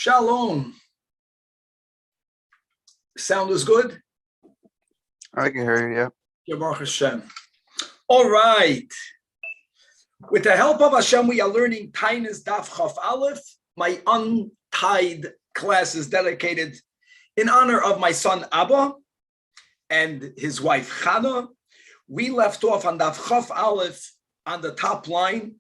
Shalom. Sound is good? I can hear you, yeah. Baruch Hashem. All right. With the help of Hashem, we are learning Taanis Daf Chaf Aleph. My untied class is dedicated in honor of my son Abba and his wife Chana. We left off on Daf Chaf Aleph on the top line.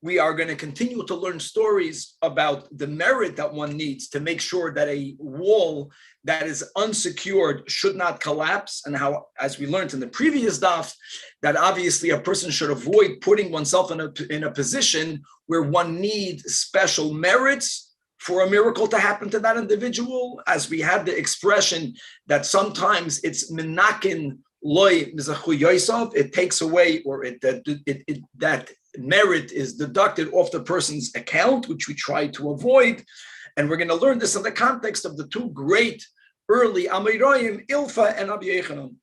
We are going to continue to learn stories about the merit that one needs to make sure that a wall that is unsecured should not collapse, and how, as we learned in the previous daf, that obviously a person should avoid putting oneself in a position where one needs special merits for a miracle to happen to that individual, as we had the expression that sometimes it's menakin loy mizachu yosef, it takes away, or that merit is deducted off the person's account, which we try to avoid. And we're going to learn this in the context of the two great early Amoraim, Ilfa and Rabbi Yochanan.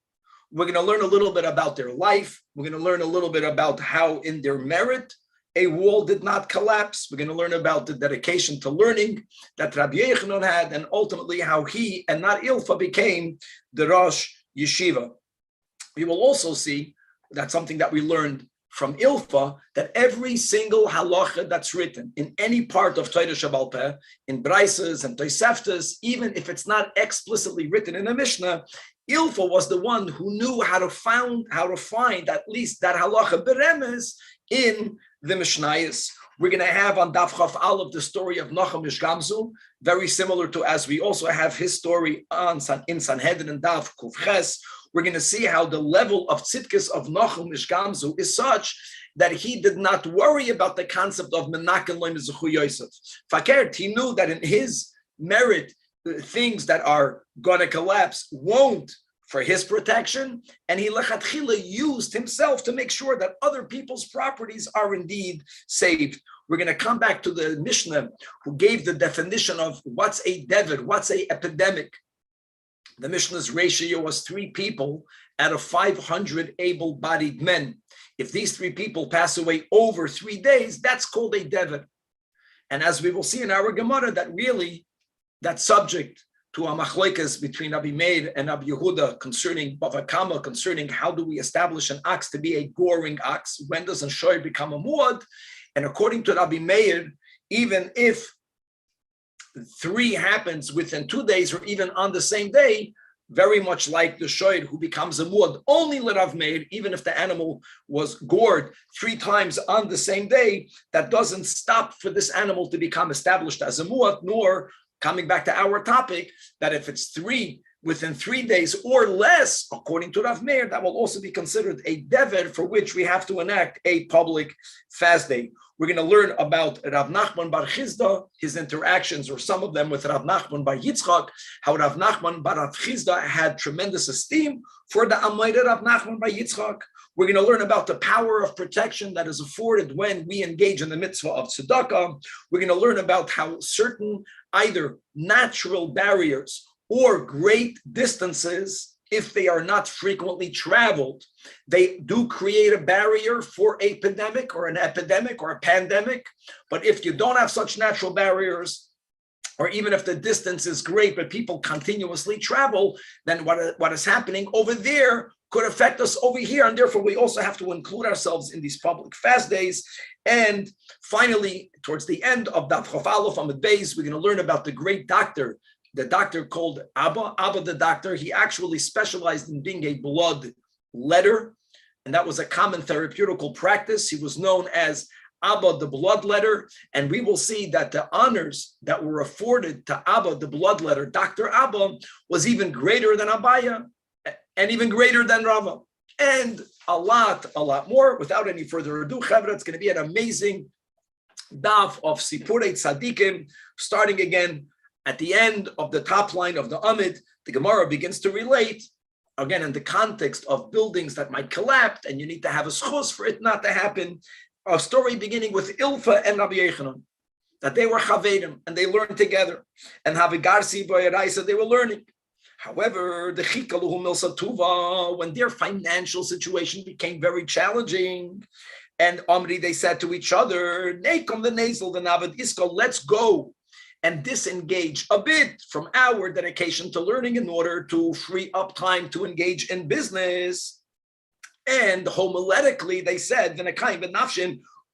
We're going to learn a little bit about their life. We're going to learn a little bit about how in their merit a wall did not collapse. We're going to learn about the dedication to learning that Rabbi Yochanan had, and ultimately how he and not Ilfa became the Rosh Yeshiva. We will also see, that's something that we learned from Ilfa, that every single halacha that's written in any part of Torah Shabbal Peh, in Braises and Toseftas, even if it's not explicitly written in a Mishnah, Ilfa was the one who knew how to find at least that halacha beremes in the Mishnayos. We're going to have on Daf Chaf Aleph the story of Nachum Ish Gamzu, very similar to as we also have his story in Sanhedrin and Daf Kuf Ches. We're going to see how the level of tzidkes of Nachum Ish Gamzu is such that he did not worry about the concept of menaken loy mizachu Yosef. Fakert, he knew that in his merit, things that are going to collapse won't for his protection, and he lechatchila used himself to make sure that other people's properties are indeed saved. We're going to come back to the Mishnah, who gave the definition of what's a devid, what's a epidemic. The Mishnah's ratio was 3 people out of 500 able-bodied men. If these 3 people pass away over 3 days, that's called a devid. And as we will see in our Gemara, that really, that's subject to a machlokes between Rabbi Meir and Rabbi Yehuda concerning Bava Kama, concerning how do we establish an ox to be a goring ox? When does a shiur become a muad? And according to Rabbi Meir, even if 3 happens within 2 days or even on the same day, very much like the shiur who becomes a muad, only l'Rav Meir, even if the animal was gored 3 times on the same day, that doesn't stop for this animal to become established as a muad, nor, coming back to our topic, that if it's 3 within 3 days or less, according to Rav Meir, that will also be considered a dever for which we have to enact a public fast day. We're going to learn about Rav Nachman bar Chizda, his interactions, or some of them, with Rav Nachman bar Yitzchak, how Rav Nachman bar Rav Chizda had tremendous esteem for the Amayra Rav Nachman bar Yitzchak. We're going to learn about the power of protection that is afforded when we engage in the mitzvah of tzedakah. We're going to learn about how certain either natural barriers or great distances, if they are not frequently traveled, they do create a barrier for a epidemic or a pandemic. But if you don't have such natural barriers, or even if the distance is great, but people continuously travel, then what is happening over there could affect us over here. And therefore, we also have to include ourselves in these public fast days. And finally, towards the end of Daf Chaf Aleph Amud Beis, we're going to learn about the great doctor, the doctor called Abba. Abba, the doctor, he actually specialized in being a blood letter. And that was a common therapeutical practice. He was known as Abba, the blood letter. And we will see that the honors that were afforded to Abba, the blood letter, Dr. Abba, was even greater than Abaya and even greater than Rava. And a lot more. Without any further ado, Chevra, it's going to be an amazing daf of Sipurei Tzadikim, starting again at the end of the top line of the Amid. The Gemara begins to relate, again, in the context of buildings that might collapse, and you need to have a schus for it not to happen. A story beginning with Ilfa and Rabbi Yochanan, that they were chavedim, and they learned together. And Havigarsi Boyaraisa, they were learning. However, the Chikaluhu Milsa Tuva, when their financial situation became very challenging, and Omri, they said to each other, Nekom the Nazel, the Navad Isko, let's go and disengage a bit from our dedication to learning in order to free up time to engage in business. And homiletically, they said,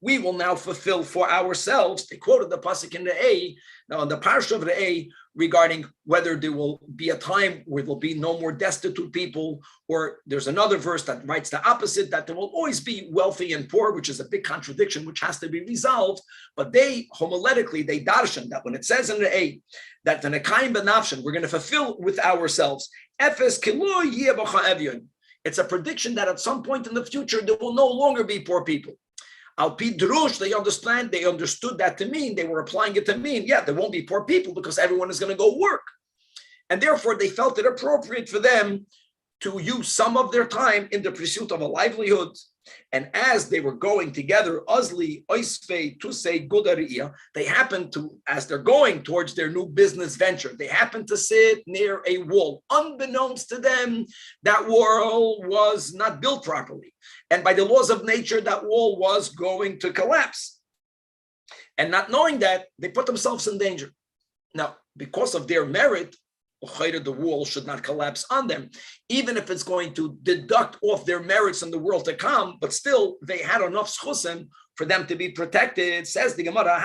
we will now fulfill for ourselves. They quoted the pasuk in the A, now in the parsha of the A, regarding whether there will be a time where there will be no more destitute people, or there's another verse that writes the opposite, that there will always be wealthy and poor, which is a big contradiction, which has to be resolved. But they, homiletically, they darshan that when it says in the A, that the nekayim benafshin, we're going to fulfill with ourselves, it's a prediction that at some point in the future, there will no longer be poor people. Al pi drush, they understood that to mean, they were applying it to mean, there won't be poor people because everyone is going to go work. And therefore, they felt it appropriate for them to use some of their time in the pursuit of a livelihood. And as they were going together, Uzli, Oisve, Tusei, Gudariya, they happened to, as they're going towards their new business venture, they happened to sit near a wall. Unbeknownst to them, that wall was not built properly. And by the laws of nature, that wall was going to collapse. And not knowing that, they put themselves in danger. Now, because of their merit, the wall should not collapse on them, even if it's going to deduct off their merits in the world to come, but still they had enough schusim for them to be protected. Says the Gemara,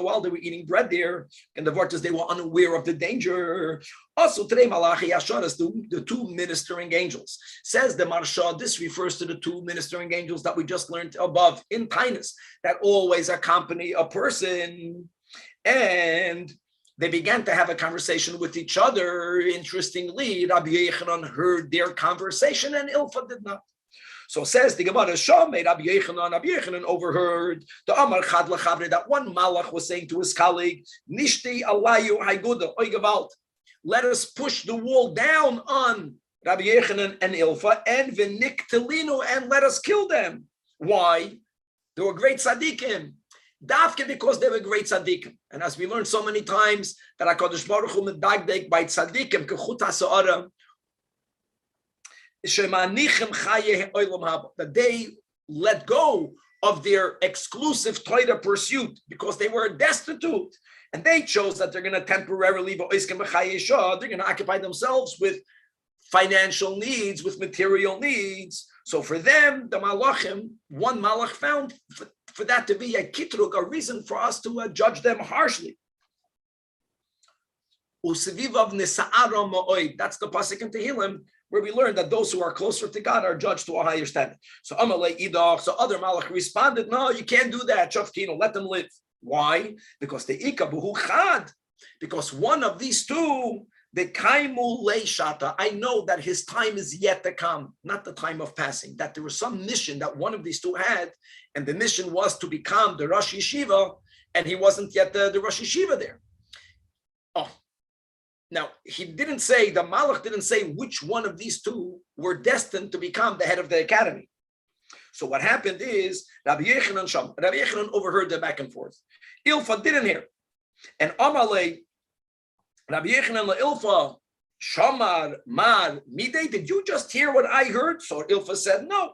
while they were eating bread there, and the Vartas, they were unaware of the danger. Also today, Malachi Yasharas, the two ministering angels. Says the Marsha, this refers to the two ministering angels that we just learned above in Taanis, that always accompany a person. And they began to have a conversation with each other. Interestingly, Rabbi Yechanan heard their conversation and Ilfa did not. So says the Gemara, Shamei Rabbi Yechanan overheard the Amar Chad Lechavre, that one malach was saying to his colleague, Nishti Alayu Haiguda Oigavalt, let us push the wall down on Rabbi Yechanan and Ilfa and Vinik Telinu, and let us kill them. Why? They were great tzaddikim. Dafke, because they were great tzaddikim. And as we learned so many times, that HaKadosh Baruch Hu medagdek by tzaddikim, kechut ha'sa'ara, shemanichem chaye olam haba, that they let go of their exclusive Torah pursuit because they were destitute. And they chose that they're going to temporarily, they're going to occupy themselves with financial needs, with material needs. So for them, the malachim, one malach found for that to be a kitrug, a reason for us to judge them harshly. That's the pasuk in Tehillim, where we learn that those who are closer to God are judged to a higher standard. So Amalei Idach, so other malach responded, no, you can't do that. Shaftino, let them live. Why? Because the ikabuhu chad, because one of these two, the kaimu leishata, I know that his time is yet to come, not the time of passing, that there was some mission that one of these two had, and the mission was to become the Rosh Yeshiva, and he wasn't yet the Rosh Yeshiva there. Oh, now he didn't say, the Malach didn't say which one of these two were destined to become the head of the academy. So what happened is, Rabbi Yechanan overheard the back and forth. Ilfa didn't hear. And Amalei, Rabbi Yechanan Ilfa, Shamar, Mar, Midei, did you just hear what I heard? So Ilfa said, no.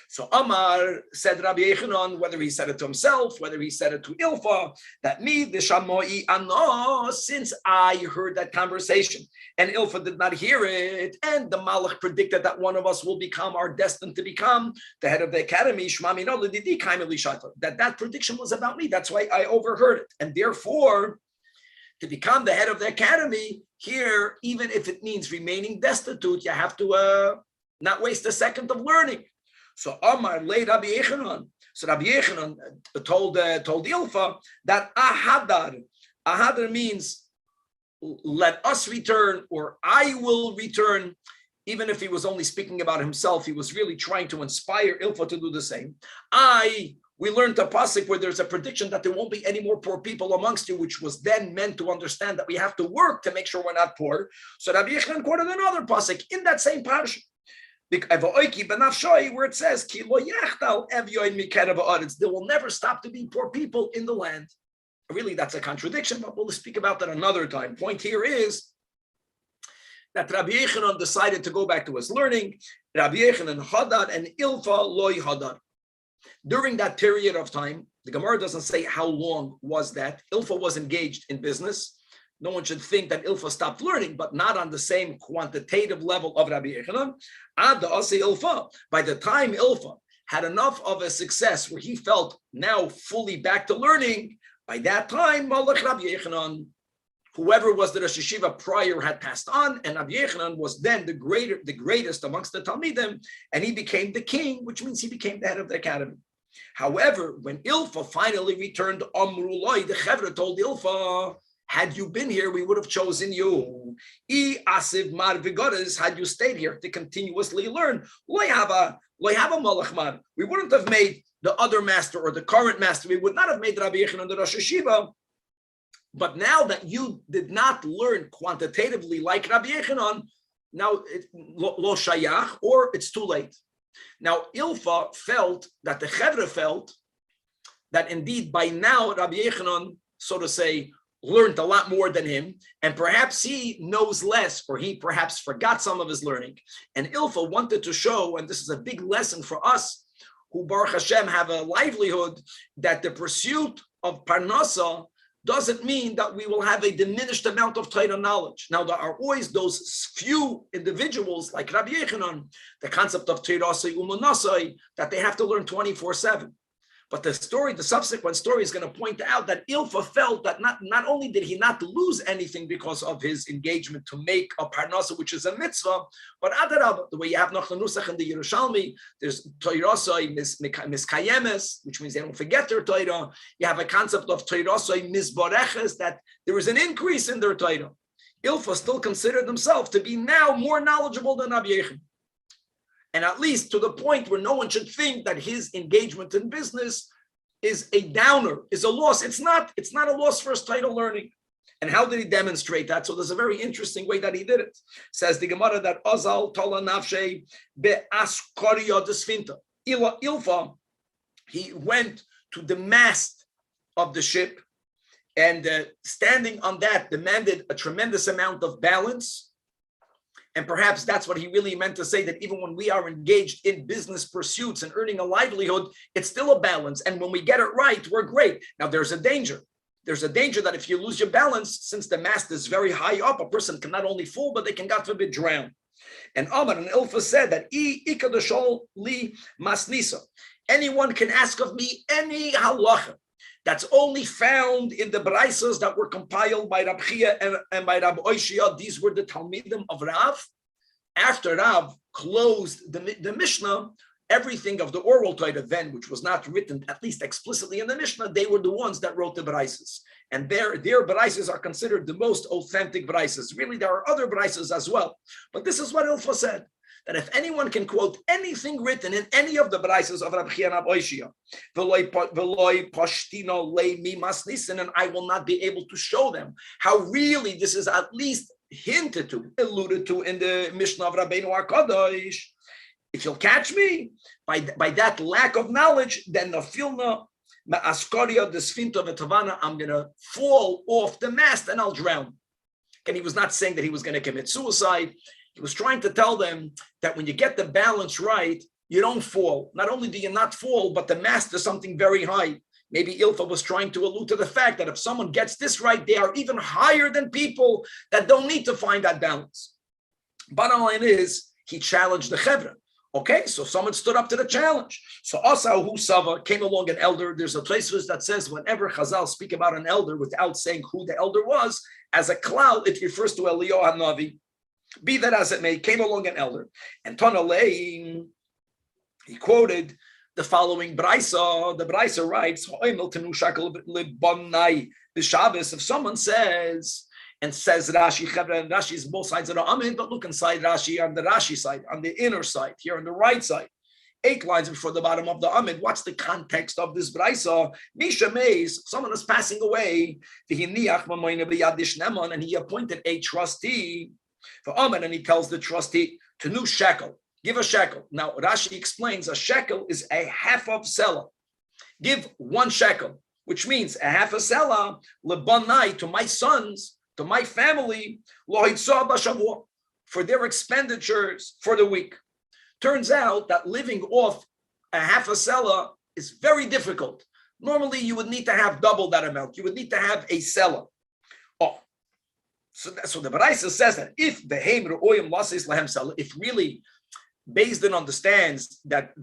So Amar said Rabbi Yechanan, whether he said it to himself, whether he said it to Ilfa, that me, the Shamoi, ano, since I heard that conversation, and Ilfa did not hear it, and the Malach predicted that one of us will become, are destined to become the head of the academy, that prediction was about me. That's why I overheard it. And therefore, to become the head of the academy, here, even if it means remaining destitute, you have to not waste a second of learning. So Amar lay Rabbi Yechanan. So Rabbi Yechanan told Ilfa that ahadar means let us return, or I will return. Even if he was only speaking about himself, he was really trying to inspire Ilfa to do the same. We learned a pasuk where there's a prediction that there won't be any more poor people amongst you, which was then meant to understand that we have to work to make sure we're not poor. So Rabbi Yechanan quoted another pasuk in that same parsha, where it says, there will never stop to be poor people in the land. Really, that's a contradiction, but we'll speak about that another time. Point here is that Rabbi Yechanan decided to go back to his learning. Rabbi Yechanan hadad and Ilfa loy hadad. During that period of time, the Gemara doesn't say how long was that. Ilfa was engaged in business. No one should think that Ilfa stopped learning, but not on the same quantitative level of Rabbi Yechanan. Ad Asi Ilfa. By the time Ilfa had enough of a success where he felt now fully back to learning, by that time, Malach Rabbi Yechanan, whoever was the Rosh Yeshiva prior had passed on, and Rabbi Yechanan was then the greatest amongst the Talmidim, and he became the king, which means he became the head of the academy. However, when Ilfa finally returned, Amrullah, the Chevra told Ilfa, had you been here, we would have chosen you. Had you stayed here to continuously learn, we wouldn't have made the other master or the current master. We would not have made Rabbi Yechanan the Rosh Yeshiva. But now that you did not learn quantitatively like Rabbi Yechanan, now lo shayach, or it's too late. Now Ilfa felt that the Chevra felt that indeed by now Rabbi Yechanan, so to say, learned a lot more than him, and perhaps he knows less, or he perhaps forgot some of his learning. And Ilfa wanted to show, and this is a big lesson for us, who Baruch Hashem have a livelihood, that the pursuit of Parnasa doesn't mean that we will have a diminished amount of Torah knowledge. Now, there are always those few individuals like Rabbi Yechanan, the concept of Teirasai Umanasai, that they have to learn 24/7. But the subsequent story is going to point out that Ilfa felt that not only did he not lose anything because of his engagement to make a parnasa, which is a mitzvah, but adarab, the way you have noch nusach in the Yerushalmi, there's Toirasai miskayemes, which means they don't forget their Torah. You have a concept of Toirasai misboreches, that there is an increase in their Torah. Ilfa still considered himself to be now more knowledgeable than Rabbi Yechanan. And at least to the point where no one should think that his engagement in business is a downer, is a loss. It's not a loss for his title learning. And how did he demonstrate that? So there's a very interesting way that he did it. Says the Gemara that Azal Tola Nafshe be'askoria desfinta. Ilfa, he went to the mast of the ship, and standing on that demanded a tremendous amount of balance. And perhaps that's what he really meant to say, that even when we are engaged in business pursuits and earning a livelihood, it's still a balance. And when we get it right, we're great. Now, there's a danger. There's a danger that if you lose your balance, since the mast is very high up, a person can not only fall, but they can, God forbid, drown. And Amar and Ilfa said that li masnisa. Anyone can ask of me any halacha that's only found in the Braisas that were compiled by Rab Chia and by Rab Oishia. These were the Talmidim of Rav. After Rav closed the Mishnah, everything of the oral Torah then, which was not written, at least explicitly in the Mishnah, they were the ones that wrote the Braisas. And their Braisas are considered the most authentic Braisas. Really, there are other Braisas as well. But this is what Ilfa said, that if anyone can quote anything written in any of the Braisas of Rab Chia and Rab Oishia, and I will not be able to show them how really this is at least hinted to, alluded to in the Mishnah of Rabbeinu HaKadosh. If you'll catch me by that lack of knowledge, then the filna ma'askoria desfinta v'tavana, I'm going to fall off the mast and I'll drown. And he was not saying that he was going to commit suicide. He was trying to tell them that when you get the balance right, you don't fall. Not only do you not fall, but the mast is something very high. Maybe Ilfa was trying to allude to the fact that if someone gets this right, they are even higher than people that don't need to find that balance. Bottom line is, he challenged the Chevra. Okay, so someone stood up to the challenge. So Asahu Sava came along, an elder. There's a place that says whenever Chazal speak about an elder without saying who the elder was, as a cloud, it refers to Elyahu HaNavi. Be that as it may, came along an elder. And Tonalei, he quoted the following Braisa. The Braisa writes, if someone says, and says Rashi, Rashi is both sides of the Amid, but look inside Rashi, on the Rashi side, on the inner side, here on the right side, 8 lines before the bottom of the Amid. What's the context of this Braisa? Misha Meis, someone is passing away, and he appointed a trustee for Amid, and he tells the trustee to new shekel, give a shekel. Now Rashi explains a shekel is a half of selah. Give 1 shekel, which means a half a selah, lebanai, to my sons, to my family, for their expenditures for the week. Turns out that living off a half a selah is very difficult. Normally, you would need to have double that amount. You would need to have a seller. Oh, so the Baraisa says that if the Heim Re'oyim Lasis Lahem Seller, if really Beis Din understands that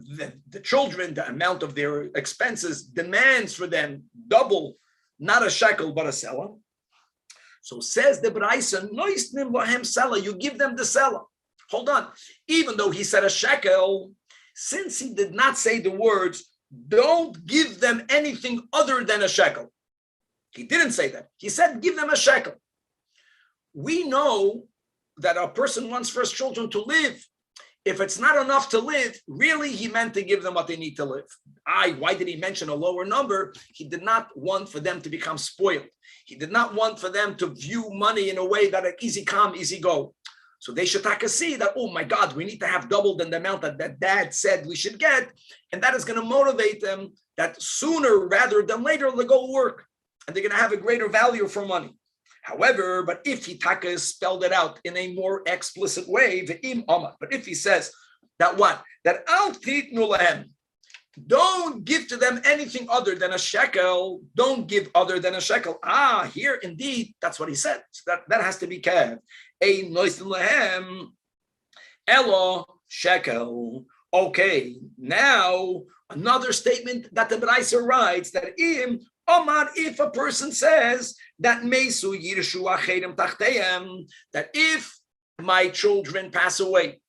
the children, the amount of their expenses demands for them double, not a shekel, but a seller. So says the Baraisa, Noisnim Lahem Seller, you give them the seller. Hold on. Even though he said a shekel, since he did not say the words, don't give them anything other than a shekel. He didn't say that. He said, give them a shekel. We know that a person wants for his children to live. If it's not enough to live, really he meant to give them what they need to live. Why did he mention a lower number? He did not want for them to become spoiled. He did not want for them to view money in a way that an easy come, easy go. So they should see that, oh my God, we need to have double than the amount that dad said we should get. And that is going to motivate them that sooner rather than later they'll go work. And they're going to have a greater value for money. However, but if he spelled it out in a more explicit way, but if he says that what? That al titnu lahem, don't give to them anything other than a shekel. Don't give other than a shekel. Here indeed, that's what he said. So that has to be kept. A noisin lahem elo shekel. Okay, now another statement that the Baraisa writes that Omar, if a person says that Mesu Yirshu Acherim Tachteyem, that if my children pass away,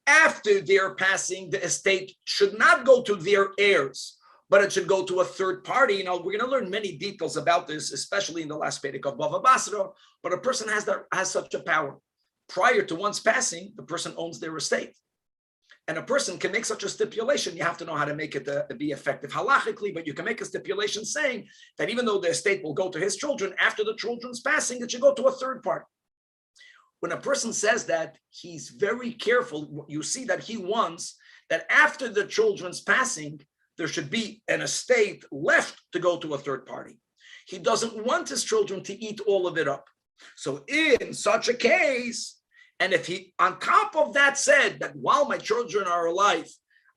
after their passing, the estate should not go to their heirs, but it should go to a third party. We're going to learn many details about this, especially in the last Perek of Bava Basra, but a person has such a power. Prior to one's passing, the person owns their estate. And a person can make such a stipulation. You have to know how to make it be effective halachically, but you can make a stipulation saying that even though the estate will go to his children, after the children's passing, it should go to a third party. When a person says that, he's very careful. You see that he wants that after the children's passing, there should be an estate left to go to a third party. He doesn't want his children to eat all of it up. So in such a case, and if he, on top of that, said that while my children are alive,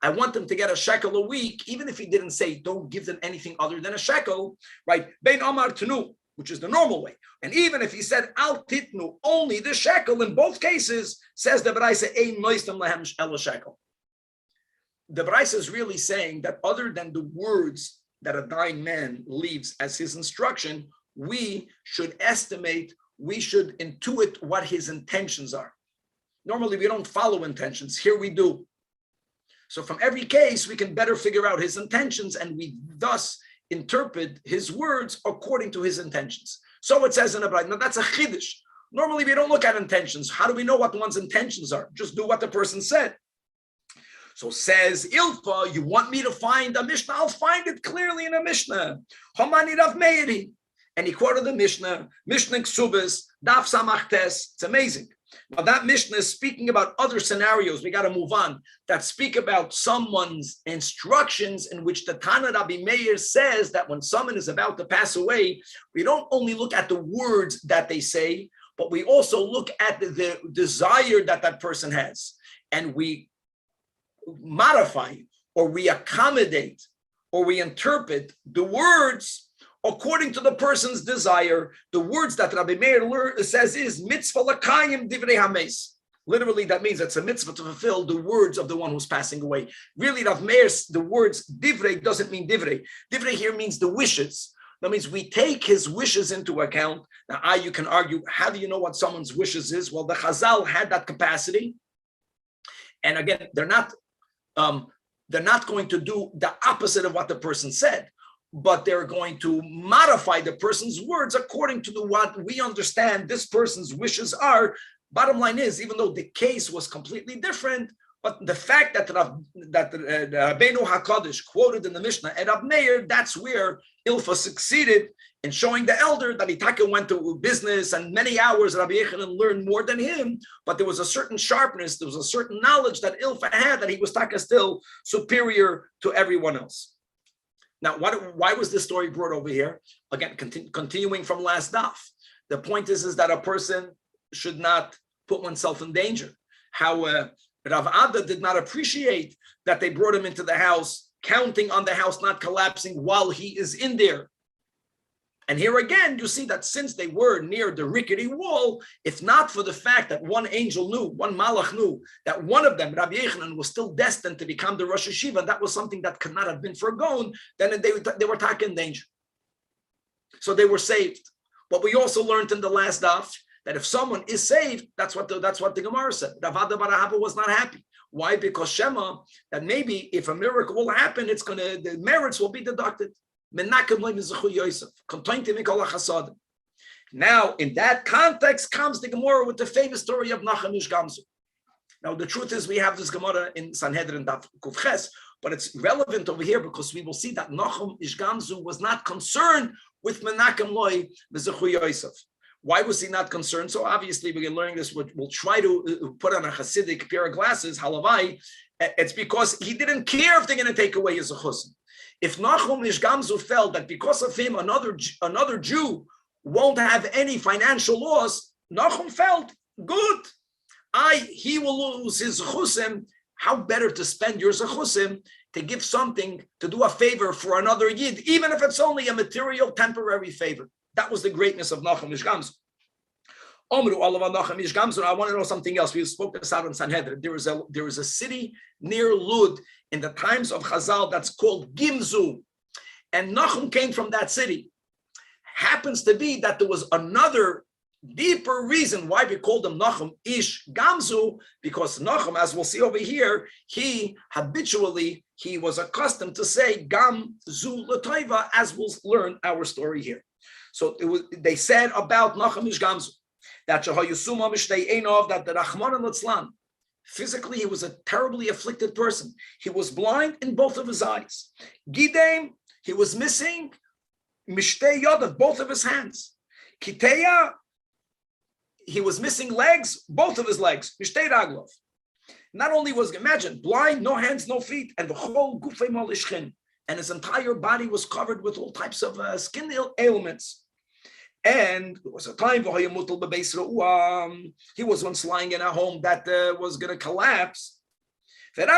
I want them to get a shekel a week, even if he didn't say, don't give them anything other than a shekel, right? Bein Amar Tenu, which is the normal way. And even if he said, Al Titnu, only the shekel, in both cases, says the Baraisa, Ein Noistam Lehem Elo Shekel. The Baraisa is really saying that other than the words that a dying man leaves as his instruction, we should estimate, we should intuit what his intentions are. Normally, we don't follow intentions. Here we do. So from every case, we can better figure out his intentions, and we thus interpret his words according to his intentions. So it says in the Bible. Now that's a chiddush. Normally, we don't look at intentions. How do we know what one's intentions are? Just do what the person said. So says Ilfa, you want me to find a Mishnah? I'll find it clearly in a Mishnah. Homani Rav Meiri. And he quoted the Mishnah, Mishnah Ksubis, Daf Samachtes. It's amazing. Now that Mishnah is speaking about other scenarios, we got to move on, that speak about someone's instructions in which the Tana Rabbi Meir says that when someone is about to pass away, we don't only look at the words that they say, but we also look at the desire that that person has. And we modify, or we accommodate, or we interpret the words according to the person's desire. The words that Rabbi Meir says is mitzvah lakayim divrei hames. Literally, that means it's a mitzvah to fulfill the words of the one who's passing away. Really, Rav Meir's, the words divrei doesn't mean divrei. Divrei here means the wishes. That means we take his wishes into account. Now, you can argue, how do you know what someone's wishes is? Well, the Chazal had that capacity. And again, they're not going to do the opposite of what the person said, but they're going to modify the person's words according to what we understand this person's wishes are. Bottom line is, even though the case was completely different, but the fact that Rabbeinu HaKadosh quoted in the Mishnah and Rav Meir, that's where Ilfa succeeded in showing the elder that Itaka went to business and many hours Rabbi Yechanan learned more than him, but there was a certain sharpness, there was a certain knowledge that Ilfa had, that he was Taka still superior to everyone else. Now, why was this story brought over here? Again, continuing from last daf. The point is that a person should not put oneself in danger. How Rav Ada did not appreciate that they brought him into the house counting on the house not collapsing while he is in there. And here again, you see that since they were near the rickety wall, if not for the fact that one angel knew, one malach knew, that one of them, Rabbi Yechanan, was still destined to become the Rosh Hashiva, that was something that could not have been forgone, then they were in danger. So they were saved. But we also learned in the last daf that if someone is saved, that's what the Gemara said. Ravada Barahava was not happy. Why? Because Shema, that maybe if a miracle will happen, the merits will be deducted. Now, in that context comes the Gemara with the famous story of Nachum Ish Gamzu. Now, the truth is we have this Gemara in Sanhedrin Daf Kuf Ches, but it's relevant over here because we will see that Nachum Ish Gamzu was not concerned with Menakem Loi V'Zechu Yosef. Why was he not concerned? So obviously we're learning this. We'll try to put on a Hasidic pair of glasses, halavai. It's because he didn't care if they're going to take away his zechusim. If Nachum Ish Gamzu felt that because of him another Jew won't have any financial loss, Nachum felt good. He will lose his zechusim. How better to spend your zechusim to give something, to do a favor for another yid, even if it's only a material temporary favor. That was the greatness of Nachum Ish Gamzu. I want to know something else. We spoke this out in Sanhedrin. There was a city near Lud in the times of Chazal that's called Gimzu. And Nachum came from that city. Happens to be that there was another deeper reason why we called him Nachum Ish Gamzu, because Nachum, as we'll see over here, he was accustomed to say Gamzu L'Toiva, as we'll learn our story here. So they said about Nachum Ish Gamzu that the Rahman al-Litzlan, physically he was a terribly afflicted person. He was blind in both of his eyes. Gidem, he was missing Mishtei Yod, both of his hands. Kiteya, he was missing legs, both of his legs. Mishtei Raglov. Not only was, imagine, blind, no hands, no feet, and the whole Gufei Malishchin, and his entire body was covered with all types of skin ailments. And there was a time he was once lying in a home that was going to collapse. And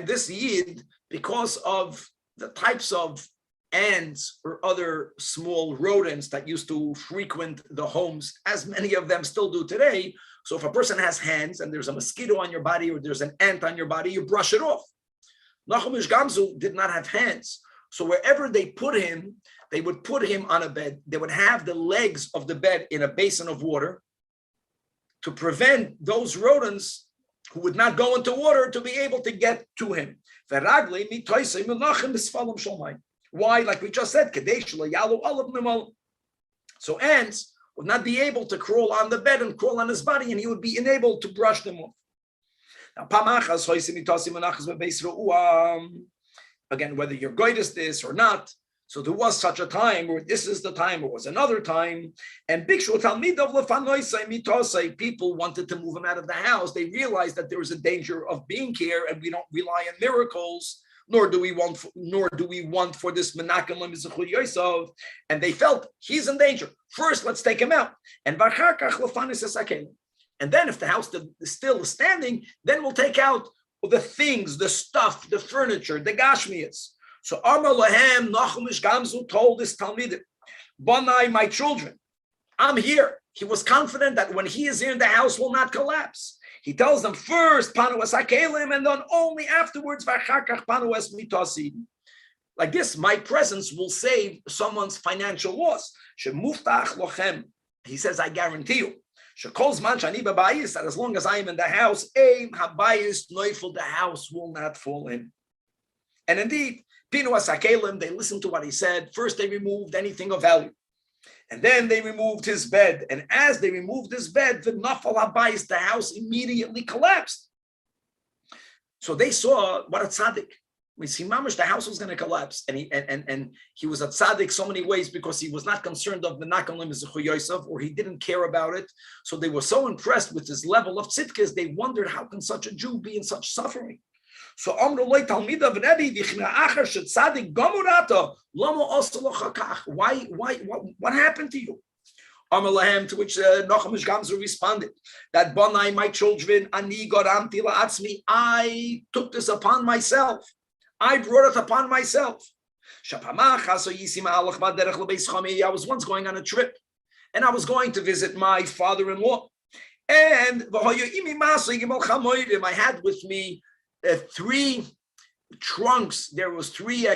this yid, because of the types of ants or other small rodents that used to frequent the homes, as many of them still do today. So if a person has hands and there's a mosquito on your body or there's an ant on your body, you brush it off. Nachum Ish Gamzu did not have hands. So wherever they put him, they would put him on a bed. They would have the legs of the bed in a basin of water to prevent those rodents who would not go into water to be able to get to him. Why? Like we just said, so ants would not be able to crawl on the bed and crawl on his body, and he would be enabled to brush them off. Again, whether you're goydis this or not, so there was such a time where this is the time, or was another time, and people wanted to move him out of the house. They realized that there was a danger of being here, and we don't rely on miracles, nor do we want for this menakem l'mizuchu Yosef, and they felt he's in danger. First, let's take him out, and then if the house is still standing, then we'll take out the things, the stuff, the furniture, the gashmias. So Amar Lahem, Nachum Ish Gamzu told his Talmidim, Banai, my children, I'm here. He was confident that when he is here, the house will not collapse. He tells them first, Panuas Hakelim, and then only afterwards, Vachakach Panuas Mitasi. Like this, my presence will save someone's financial loss. Shemuftach Lochem. He says, I guarantee you. That as long as I am in the house, the house will not fall in. And indeed, Pinuas Hakelim, they listened to what he said. First, they removed anything of value. And then they removed his bed. And as they removed his bed, the Nafal Habayis, the house immediately collapsed. So they saw what a tzaddik. We see Mamash, the house was going to collapse. And he was a tzaddik so many ways because he was not concerned of Menakem l'mizuchu Yosef, or he didn't care about it. So they were so impressed with his level of tzidkes, they wondered, how can such a Jew be in such suffering? So why what happened to you? Amalahem, to which Nachum ish Gamzu responded that Bonai, my children, Ani Goramti La'atzmi, I took this upon myself. I brought it upon myself. I was once going on a trip, and I was going to visit my father-in-law. And I had with me 3 trunks. There was 3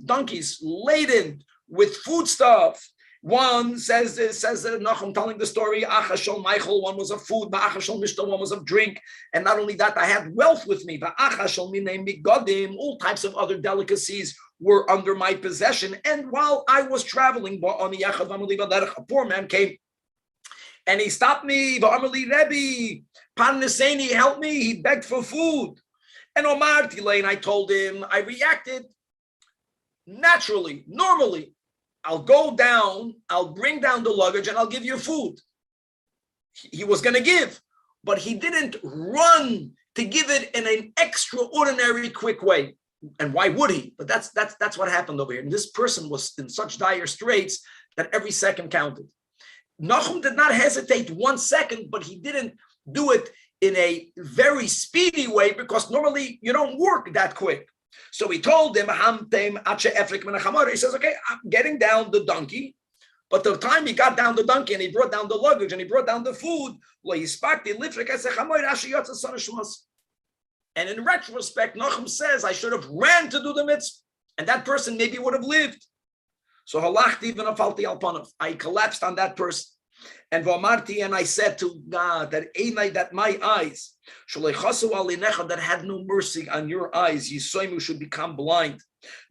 donkeys laden with foodstuff. One says Nachum telling the story, Achashol Michael, one was of food, Achashol Mishta, one was of drink. And not only that, I had wealth with me, Achashol Minei Migodim, all types of other delicacies were under my possession. And while I was traveling, a poor man came and he stopped me, Rebbe, Pan help me, he begged for food. And Omar Tilay, I told him, I reacted naturally, normally. I'll go down, I'll bring down the luggage, and I'll give you food. He was going to give, but he didn't run to give it in an extraordinary quick way. And why would he? But that's what happened over here. And this person was in such dire straits that every second counted. Nachum did not hesitate 1 second, but he didn't do it in a very speedy way because normally you don't work that quick. So he told him, he says, okay, I'm getting down the donkey. But the time he got down the donkey and he brought down the luggage and he brought down the food, and in retrospect, Nachum says, I should have ran to do the mitzvah, and that person maybe would have lived. So I collapsed on that person. And I said to God that my eyes that had no mercy on your eyes, should become blind.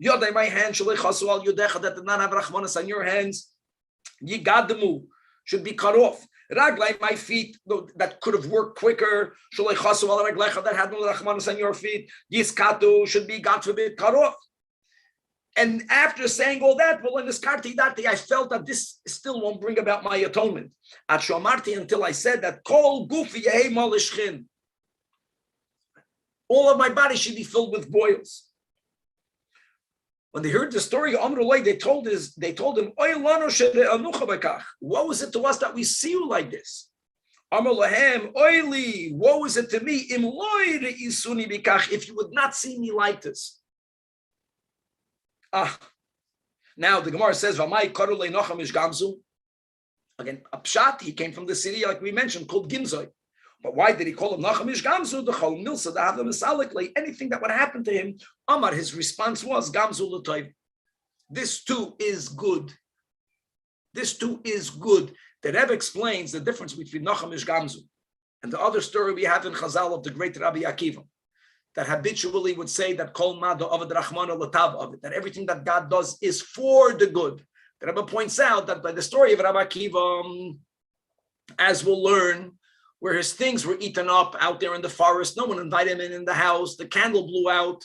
My hand that did not have rachmanas on your hands, should be cut off. My feet that could have worked quicker, that had no rachmanas on your feet, should be, God forbid, cut off. And after saying all that, well, in this karti dati, I felt that this still won't bring about my atonement. At shomarti, until I said that kol gufi yehei malishchin, all of my body should be filled with boils. When they heard the story of Amrullah, they told him, what was it to us that we see you like this? Amrulahem, oili, woe is it to me, im loy re'isuni bikach, if you would not see me like this. Now the Gemara says, "V'mai karulei Nachum ish Gamzu." Again, a pshat, he came from the city, like we mentioned, called Gimzoi. But why did he call him Nachum ish Gamzu? The Chol Milsa, the Havla Misalikli, anything that would happen to him, Amar, his response was, Gamzu l'toiv. This too is good. This too is good. The Rebbe explains the difference between Nachum ish Gamzu and the other story we have in Chazal of the great Rabbi Akiva, that habitually would say that kol mado avad rachmana l'tav of it, that everything that God does is for the good. The Rebbe points out that by the story of Rabbi Akiva, as we'll learn, where his things were eaten up out there in the forest, no one invited him in the house, the candle blew out.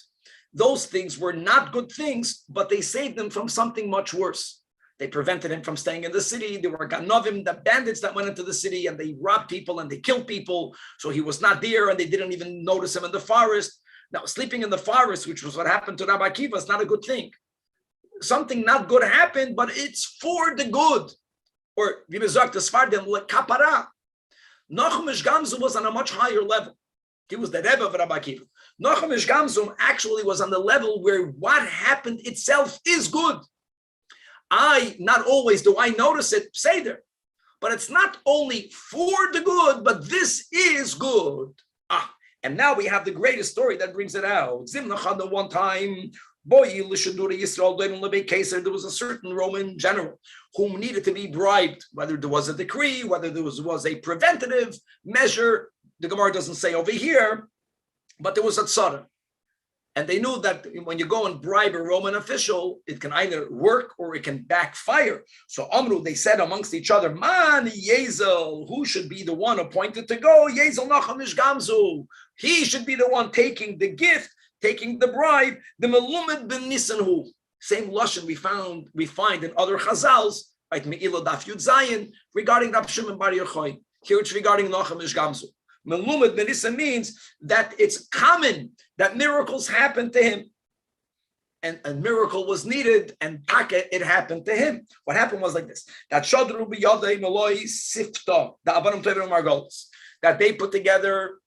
Those things were not good things, but they saved him from something much worse. They prevented him from staying in the city. There were ganovim, the bandits that went into the city, and they robbed people and they killed people. So he was not there, and they didn't even notice him in the forest. Now, sleeping in the forest, which was what happened to Rabbi Akiva, is not a good thing. Something not good happened, but it's for the good. Or, wie gesagt, the Sfardim, kapara. Nachum ish Gamzu was on a much higher level. He was the Rebbe of Rabbi Akiva. Nachum ish Gamzu actually was on the level where what happened itself is good. Not always do I notice it, say there, but it's not only for the good, but this is good. And now we have the greatest story that brings it out. Zimnachad, one time, there was a certain Roman general whom needed to be bribed, whether there was a decree, whether there was a preventative measure. The Gemara doesn't say over here, but there was a tzara. And they knew that when you go and bribe a Roman official, it can either work or it can backfire. So Amru, they said amongst each other, Man Yezel, who should be the one appointed to go? Yezel Nachum ish Gamzu. He should be the one taking the gift, taking the bribe. The Melumed ben Nisanhu. Same lashon we find in other Chazals, like Me'ila Daf Yud Zayin, regarding Rab Shimon Bar Yochai. Here it's regarding Nachum ish Gamzu. Melumed ben Nisan means that it's common that miracles happen to him. and a miracle was needed, and it happened to him. What happened was like this: that Shadru b'yadei Meloi Sifta, the Abanim Tovim Margolis, that they put together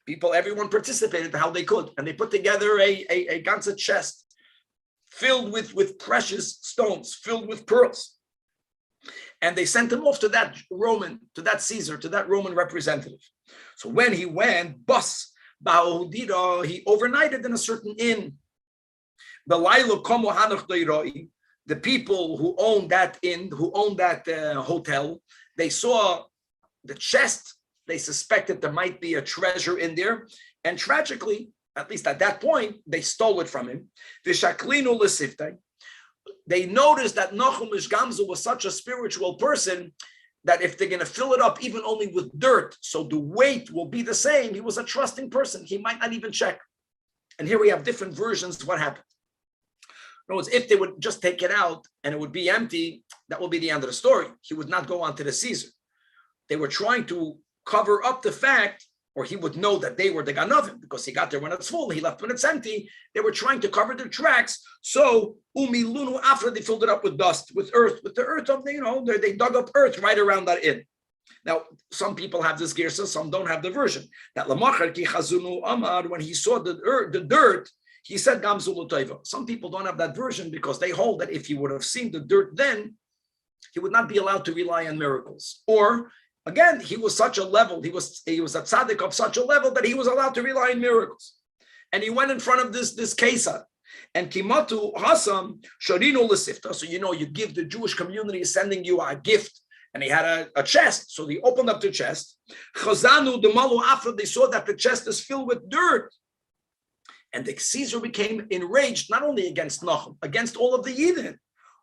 people, everyone participated how they could, and they put together a ganze chest filled with precious stones, filled with pearls. And they sent him off to that Caesar, to that Roman representative. So when he went, he overnighted in a certain inn. The people who owned that inn, who owned that hotel, they saw the chest. They suspected there might be a treasure in there. And tragically, at least at that point, they stole it from him. They noticed that Nachum Ish Gamzu was such a spiritual person that if they're going to fill it up even only with dirt, so the weight will be the same, he was a trusting person. He might not even check. And here we have different versions of what happened. In other words, if they would just take it out and it would be empty, that will be the end of the story. He would not go on to the Caesar. They were trying to cover up the fact, or he would know that they were the Ganovim, because he got there when it's full, he left when it's empty. They were trying to cover their tracks. So Umilunu Afra, they filled it up with dust, with earth, with the earth of the, they dug up earth right around that inn. Now, some people have this girsa, some don't have the version. That Lamachar ki Chazunu Amar, when he saw the dirt, he said Gamzulu Toiva. Some people don't have that version because they hold that if he would have seen the dirt then, he would not be allowed to rely on miracles. Or again, he was such a level, he was a tzaddik of such a level that he was allowed to rely on miracles. And he went in front of this Kesar. And Kimatu Hassan, Sharino Lesifta. So you give the Jewish community is sending you a gift. And he had a chest. So they opened up the chest. Chazanu, the Malu Afra, they saw that the chest is filled with dirt. And the Caesar became enraged, not only against Nachum, against all of the Yidden.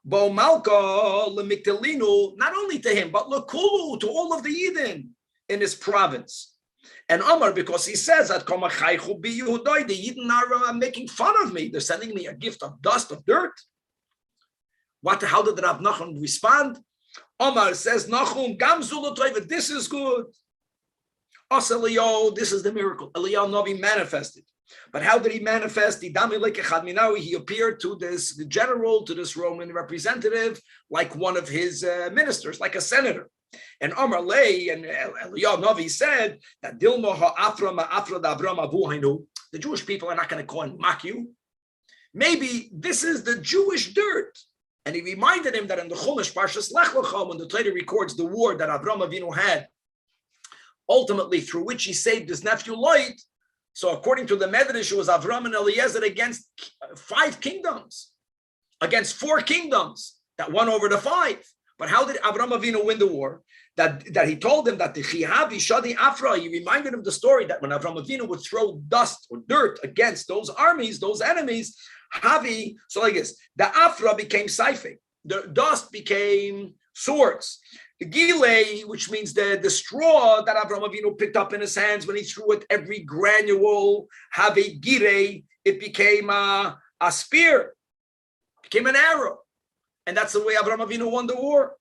Bo Malka lemiktelinu, not only to him, but lekulu, to all of the Yidden in his province. And Amar, because he says that the Yidden are making fun of me. They're sending me a gift of dust, of dirt. How did Rav Nachum respond? Amar says, Nachum, Gamzul Toiva, this is good. As Elyahu, this is the miracle. Elyahu Navi manifested. But how did he manifest? He appeared to this general, to this Roman representative, like one of his ministers, like a senator. And Amar Lei and Elyahu Navi said that the Jewish people are not going to call and mock you. Maybe this is the Jewish dirt. And he reminded him that in the Chumash Parshas Lech Lecha, when the Torah records the war that Avraham Avinu had, ultimately through which he saved his nephew Lot. So according to the Midrash, it was Avram and Eliezer against 5 kingdoms, against 4 kingdoms that won over the 5. But how did Avram Avinu win the war? That he told him that the Chihavi Shadi Afra, he reminded him the story that when Avram Avinu would throw dust or dirt against those armies, those enemies, Havi, so like this, the Afra became Saifei, the dust became swords. The Gile, which means the straw that Avraham Avinu picked up in his hands when he threw it, every granule, have a gire, it became a spear, became an arrow. And that's the way Avraham Avinu won the war.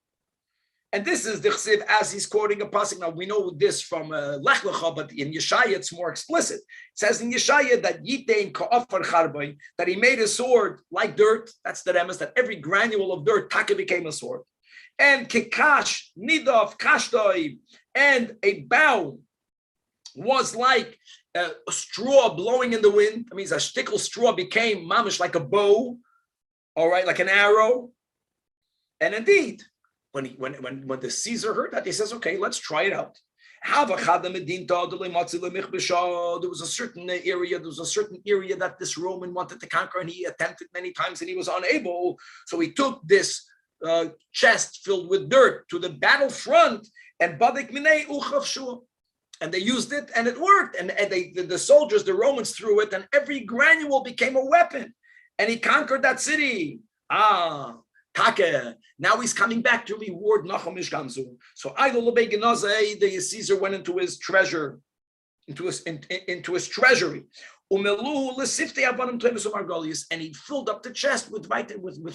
And this is the chsiv as he's quoting a pasuk. Now we know this from Lech Lecha, but in Yeshaya it's more explicit. It says in Yeshaya that Yitein ka'afar charbay, that he made a sword like dirt. That's the remes, that every granule of dirt, taka became a sword. And kikash, nidav, kashtoi, and a bow was like a straw blowing in the wind. That means a shtickle straw became mamish like a bow, all right, like an arrow. And indeed, when the Caesar heard that, he says, okay, let's try it out. There was a certain area that this Roman wanted to conquer, and he attempted many times and he was unable. So he took this chest filled with dirt to the battlefront and they used it and it worked. And the soldiers, the Romans, threw it, and every granule became a weapon. And he conquered that city. Now he's coming back to reward Nachum Ish Gamzu. So the Caesar went into his treasure, into his treasury. And he filled up the chest with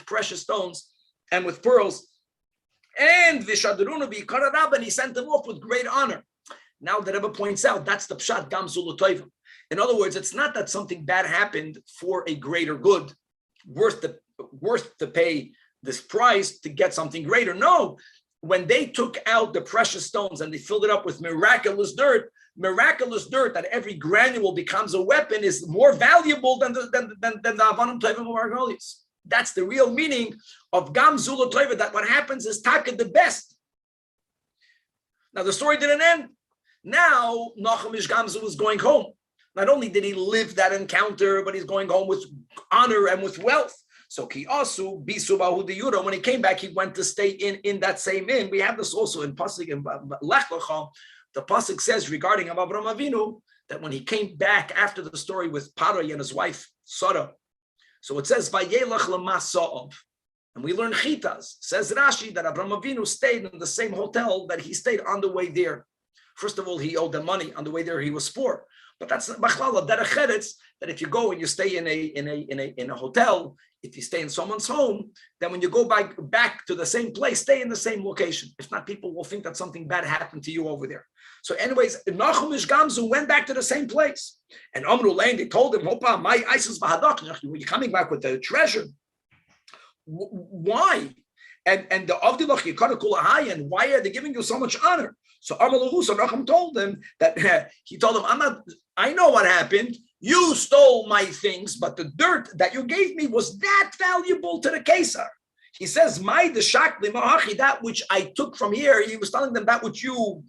precious stones and with pearls. And he sent them off with great honor. Now the Rebbe points out that's the pshat Gamzu L'Toiva. In other words, it's not that something bad happened for a greater good. worth to pay this price to get something greater. No, when they took out the precious stones and they filled it up with miraculous dirt that every granule becomes a weapon is more valuable than the Avanim Tovim of Margolius. That's the real meaning of Gam Zula Tovim, that what happens is Taka the best. Now the story didn't end. Now Nachum Ish Gamzu was going home. Not only did he live that encounter, but he's going home with honor and with wealth. So Kiasu Bisu Bahu de Yudah, when he came back, he went to stay in that same inn. We have this also in Pasuk in Lech Lecha. The Pasuk says regarding Avram Avinu that when he came back after the story with Parai and his wife Sarah, so it says Vayelach Lamasa'ov, and we learn Chitas. Says Rashi that Avram Avinu stayed in the same hotel that he stayed on the way there. First of all, he owed them money. On the way there, he was poor. But that's Bachlala Derech, that if you go and you stay in a hotel, if you stay in someone's home, then when you go back to the same place, stay in the same location. If not, people will think that something bad happened to you over there. So anyways, Nachum Ish Gamzu went back to the same place. And Amru Lane, they told him, Hopa, my ISIS Bahadach, you're coming back with the treasure. Why? And the Avdilach Yikara Kulahai, and why are they giving you so much honor? So Nachum told him that I know what happened. You stole my things, but the dirt that you gave me was that valuable to the Kesar. He says, that which I took from here, he was telling them that which you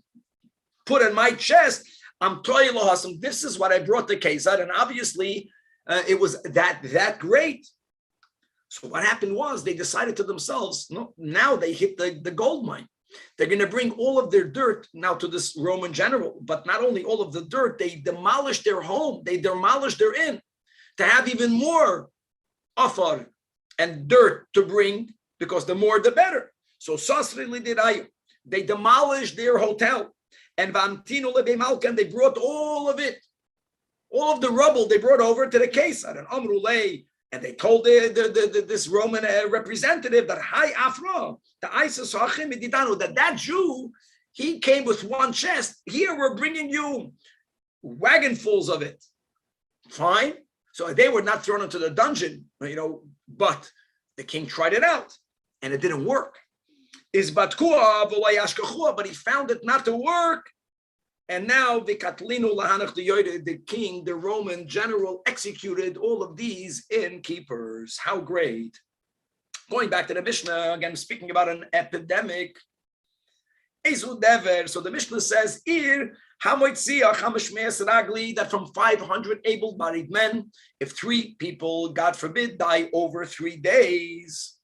put in my chest, this is what I brought to Kesar, and obviously it was that great. So what happened was they decided to themselves, no, now they hit the gold mine. They're going to bring all of their dirt now to this Roman general, but not only all of the dirt, they demolished their home, they demolished their inn to have even more afar and dirt to bring, because the more the better. So Sasrili did they demolished their hotel, and Vamtino Lebemalkan, they brought all of it, all of the rubble they brought over to the Kesar, and Amrulay. And they told this Roman representative that Hi Afra, the ISIS that Jew, he came with one chest. Here we're bringing you wagonfuls of it. Fine. So they were not thrown into the dungeon, but the king tried it out and it didn't work. But he found it not to work. And now the king, the Roman general, executed all of these innkeepers. How great. Going back to the Mishnah, again, speaking about an epidemic. So the Mishnah says, that from 500 able-bodied men, if 3 people, God forbid, die over 3 days.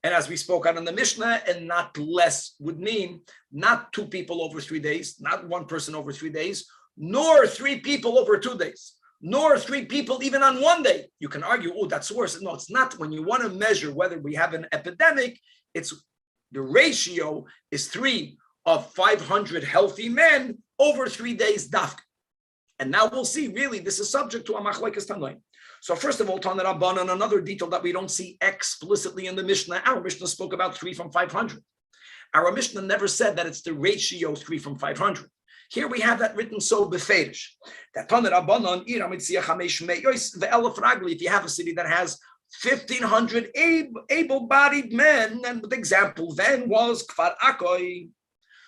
And as we spoke on in the Mishnah, and not less would mean not 2 people over 3 days, not 1 person over 3 days, nor 3 people over 2 days, nor 3 people even on 1 day. You can argue, oh, that's worse. No, it's not. When you want to measure whether we have an epidemic, it's the ratio is 3 of 500 healthy men over 3 days dafka. And now we'll see, really, this is subject to a machlekes tanoim. So first of all, Tanach Rabbanan, another detail that we don't see explicitly in the Mishnah. Our Mishnah spoke about 3 from 500. Our Mishnah never said that it's the ratio 3 from 500. Here we have that written so beferish. That Tanach Rabbanan, if you have a city that has 1,500 able-bodied men, and the example then was Kfar Akoi.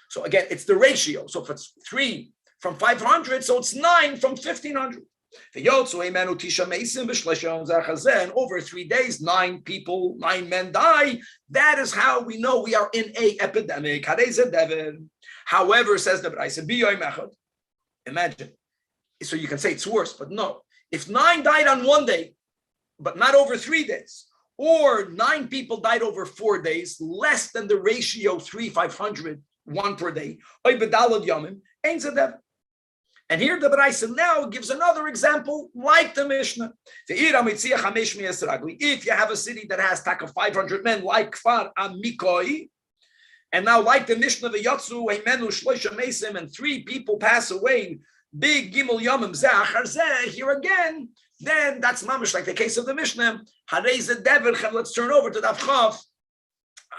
So again, it's the ratio. So if it's 3 from 500, so it's 9 from 1,500. And over 3 days, 9 men die. That is how we know we are in a epidemic. However, says the Braisa, imagine. So you can say it's worse, but no. If 9 died on 1 day, but not over 3 days, or 9 people died over 4 days, less than the ratio 3, 500, 1 per day, and here the Braisa now gives another example like the Mishnah. If you have a city that has 500 men like Kfar Amikoi, and now like the Mishnah, the Yatsu, Eimenu, Shloisha Mesim, and 3 people pass away, big Gimel Yomim Zeh, here again, then that's mamish like the case of the Mishnah. Let's turn over to Daf Chaf,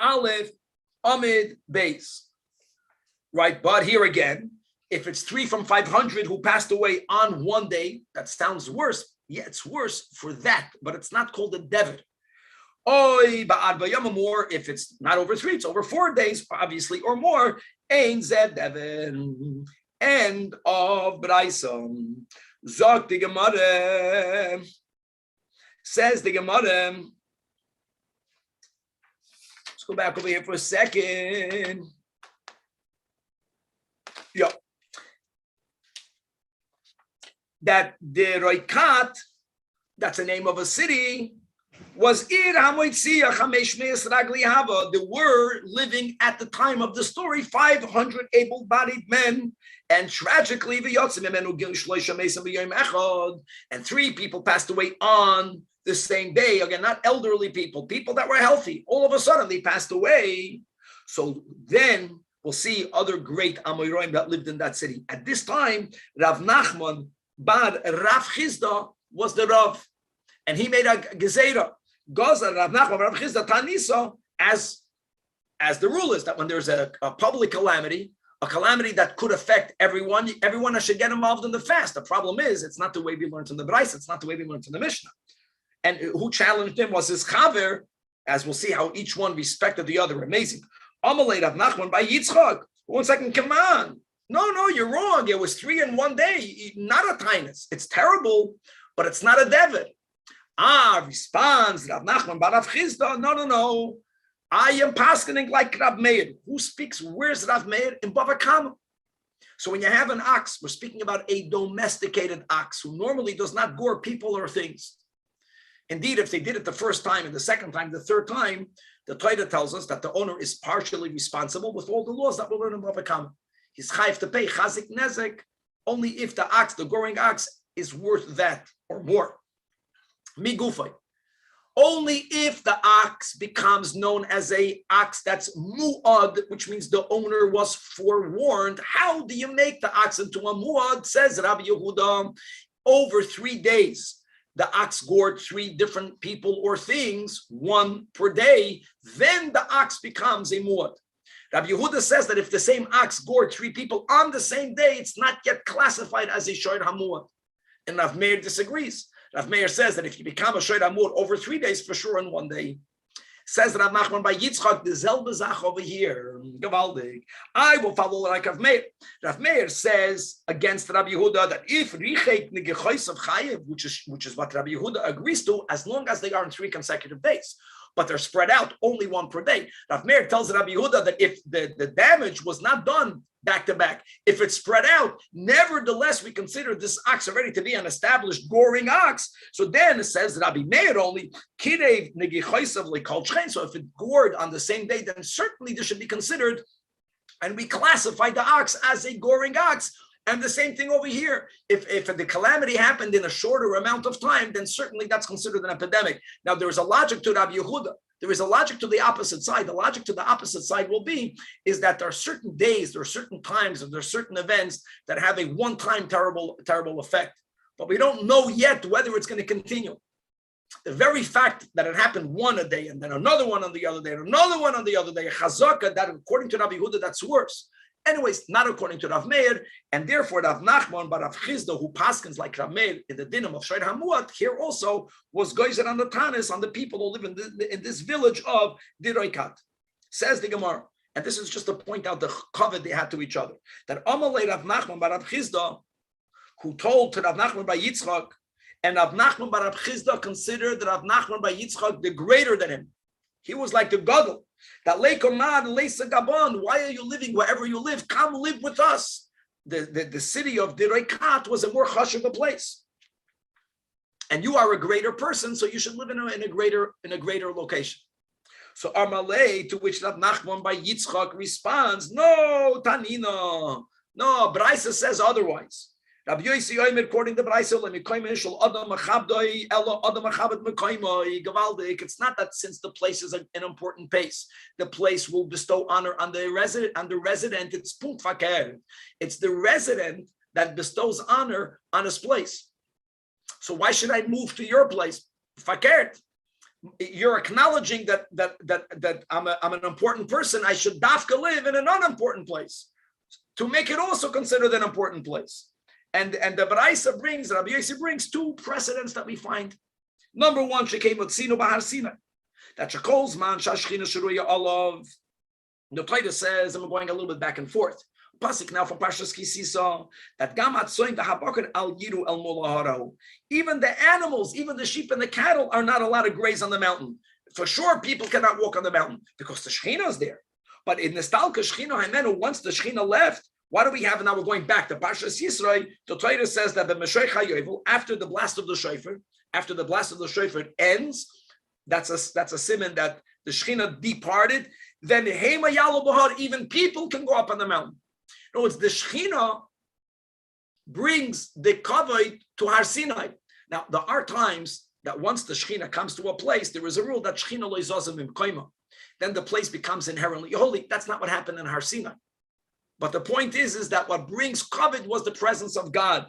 Aleph, Amid, Beis. Right, but here again, if it's 3 from 500 who passed away on 1 day, that sounds worse. Yeah, it's worse for that, but it's not called a dever. Oy ba'ad b'yom or if it's not over 3, it's over 4 days, obviously, or more. Ein zed dever. End of Braisa. Zog the Gemara. Says the Gemara. Let's go back over here for a second. Yeah. That the Roikat, that's the name of a city, was Ir Hamoitzia Chamesh Meis Ragli Hava. There were living at the time of the story 500 able-bodied men, and tragically, and 3 people passed away on the same day. Again, not elderly people, people that were healthy. All of a sudden, they passed away. So then we'll see other great Amoraim that lived in that city. At this time, Rav Nachman bar Rav Chizda was the Rav, and he made a gezerah. Gaza Rav Nachman Rav Chizda Taanisa, as the rule is that when there's a public calamity, a calamity that could affect everyone should get involved in the fast. The problem is, it's not the way we learned in the Bryce, it's not the way we learned in the Mishnah. And who challenged him was his chaver, as we'll see how each one respected the other. Amazing. Amalei Rav Nachman by Yitzchak. 1 second, come on. No, you're wrong. It was 3 in 1 day, not a Taanis. It's terrible, but it's not a David. Responds Rav Nachman bar Rav Chizda. No. I am paskening like Rav Meir. Who speaks? Where's Rav Meir? In Bava Kama. So when you have an ox, we're speaking about a domesticated ox who normally does not gore people or things. Indeed, if they did it the first time and the second time, the third time, the Torah tells us that the owner is partially responsible with all the laws that we'll learn in Bava Kama. He's chayiv to pay chazik nezek only if the ox, the goring ox, is worth that or more. Migufay. Only if the ox becomes known as a ox that's mu'ad, which means the owner was forewarned. How do you make the ox into a mu'ad? Says Rabbi Yehuda, over 3 days, the ox gored 3 different people or things, 1 per day, then the ox becomes a mu'ad. Rabbi Yehuda says that if the same ox gored 3 people on the same day, it's not yet classified as a shiur hamu'ad. And Rav Meir disagrees. Rav Meir says that if you become a shiur hamu'ad over 3 days, for sure in 1 day. Says Rav Nachman by Yitzchak, the zelbe zach over here, Gavaldig. I will follow like Rav Meir. Rav Meir says against Rabbi Yehuda that if richek negechois of chayev, which is what Rabbi Yehuda agrees to, as long as they are in 3 consecutive days, but they're spread out only 1 per day. Rav Meir tells Rabbi Yehuda that if the damage was not done back to back, if it's spread out, nevertheless we consider this ox already to be an established goring ox. So then it says Rabbi Meir only kirev negichoisav lekolchein. So if it gored on the same day, then certainly this should be considered, and we classify the ox as a goring ox. And the same thing over here. If the calamity happened in a shorter amount of time, then certainly that's considered an epidemic. Now, there is a logic to Rabbi Yehuda. There is a logic to the opposite side. The logic to the opposite side will be is that there are certain days, there are certain times, and there are certain events that have a one-time terrible effect. But we don't know yet whether it's going to continue. The very fact that it happened 1 a day, and then another one on the other day, and another one on the other day, chazaka, that according to Rabbi Yehuda, that's worse. Anyways, not according to Rav Meir, and therefore Rav Nachman, but Rav Chizda, who paskins like Rav Meir in the dinim of shiur hamu'ad, here also was goyzer on the Taanis, on the people who live in this village of Diroikat. Says the Gemara, and this is just to point out the covet they had to each other, that Amalei Rav Nachman bar Rav Chizda, who told to Rav Nachman by Yitzchak, and Rav Nachman bar Rav Chizda considered Rav Nachman by Yitzchak the greater than him. He was like the gadol. That leikomad leisa gabon. Why are you living wherever you live? Come live with us. The city of Diroikat was a more chashuv place, and you are a greater person, so you should live in a greater location. So Amalei, to which Rav Nachman by Yitzchak responds, no, Tanina, no. Braisa says otherwise. Rabbi Yossi Omer, according to Braisa, it's not that since the place is an important place, the place will bestow honor on the resident. It's punkt faker. It's the resident that bestows honor on his place. So why should I move to your place? Fakert. You're acknowledging that I'm an important person. I should dafka live in an unimportant place to make it also considered an important place. And the Baraisa brings, Rabbi Yossi brings two precedents that we find. Number one, Shekei Motzino Bahar Sinai. That Shekol's man Shashchina Shuruya Olav. The Torah says, and we're going a little bit back and forth. Pasuk now from Parshas Kisisa that Gamat Soin the Habakar Al Yiru El Mulaharahu. Even the animals, even the sheep and the cattle are not allowed to graze on the mountain. For sure, people cannot walk on the mountain because the Shekhinah is there. But in Nestalka Shekhinah Haimenu, once the Shekhinah left, what do we have? Now we're going back to Parshas Yisrael. The Torah says that the Meshoich HaYovel, after the blast of the shofar, ends, that's a siman that the Shekhinah departed. Then Hema Yalo Bahar, even people can go up on the mountain. In other words, the Shekhinah brings the kavod to Har Sinai. Now there are times that once the Shekhinah comes to a place, there is a rule that Shekhinah lo yizazim imkoima. Then the place becomes inherently holy. That's not what happened in Har Sinai. But the point is that what brings kavod was the presence of God.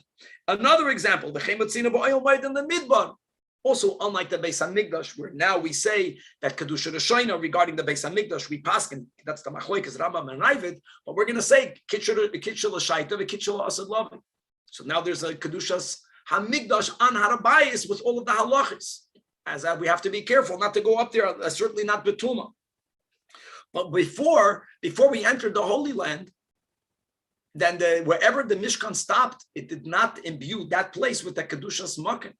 Another example, the Chemotzina ba'oil bayit in the Midbar. Also, unlike the Beis HaMikdash, where now we say that Kedusha Rishayna regarding the Beis HaMikdash, we paskin, that's the Machlokes Rambam and Ravid, but we're going to say Kitchel L'Shaita, Kitchel L'Asad Lovin. So now there's a Kedushas HaMikdash on Harabayis with all of the halachis. As we have to be careful not to go up there, certainly not Betuma. But before we entered the Holy Land, then wherever the Mishkan stopped, it did not imbue that place with the Kedushas Makan.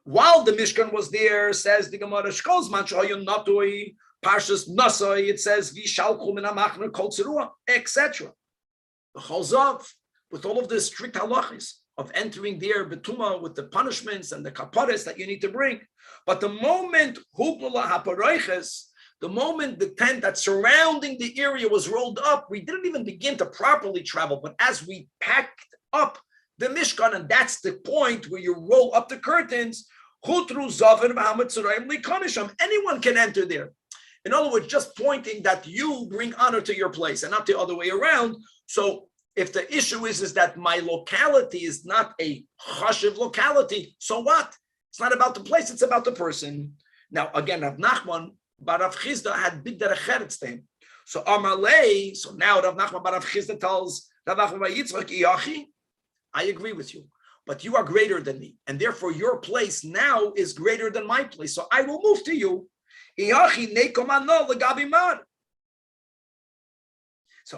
While the Mishkan was there, says the Gemara, Shkolzman Shoyun Natoi, Parshas Nasoi, it says Vishalchum in Amachna Kol Tzirua, etc. The Chalzav, with all of the strict halachis of entering there, Betuma, with the punishments and the kapares that you need to bring. But the moment Huplala Hapareiches, the moment the tent that's surrounding the area was rolled up, we didn't even begin to properly travel. But as we packed up the Mishkan, and that's the point where you roll up the curtains, anyone can enter there. In other words, just pointing that you bring honor to your place and not the other way around. So if the issue is that my locality is not a chashiv locality, so what? It's not about the place, it's about the person. Now, again, Rav Nachman bar Rav Chizda had big derech to him. So Amalei, so now Rav Nachman bar Rav Chizda tells Rav Nachman bar Yitzchak, Iyachi, I agree with you, but you are greater than me, and therefore your place now is greater than my place. So I will move to you. So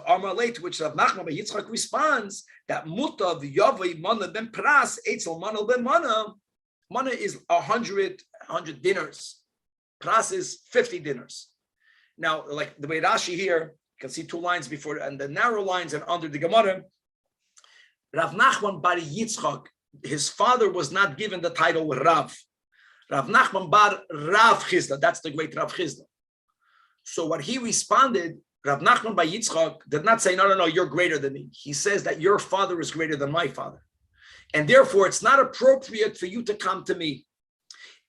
Amalei, to which Rav Nachman bar Yitzchak responds that mutav yavai mana ben pras etzel mana ben mana. Mana is 100 dinars. Pras is 50 dinars. Now, like the way Rashi here, you can see two lines before, and the narrow lines and under the Gemara. Rav Nachman bar Yitzchak, his father was not given the title Rav. Rav Nachman bar Rav Chizda, that's the great Rav Chizda. So what he responded, Rav Nachman bar Yitzchak did not say, no, you're greater than me. He says that your father is greater than my father. And therefore, it's not appropriate for you to come to me.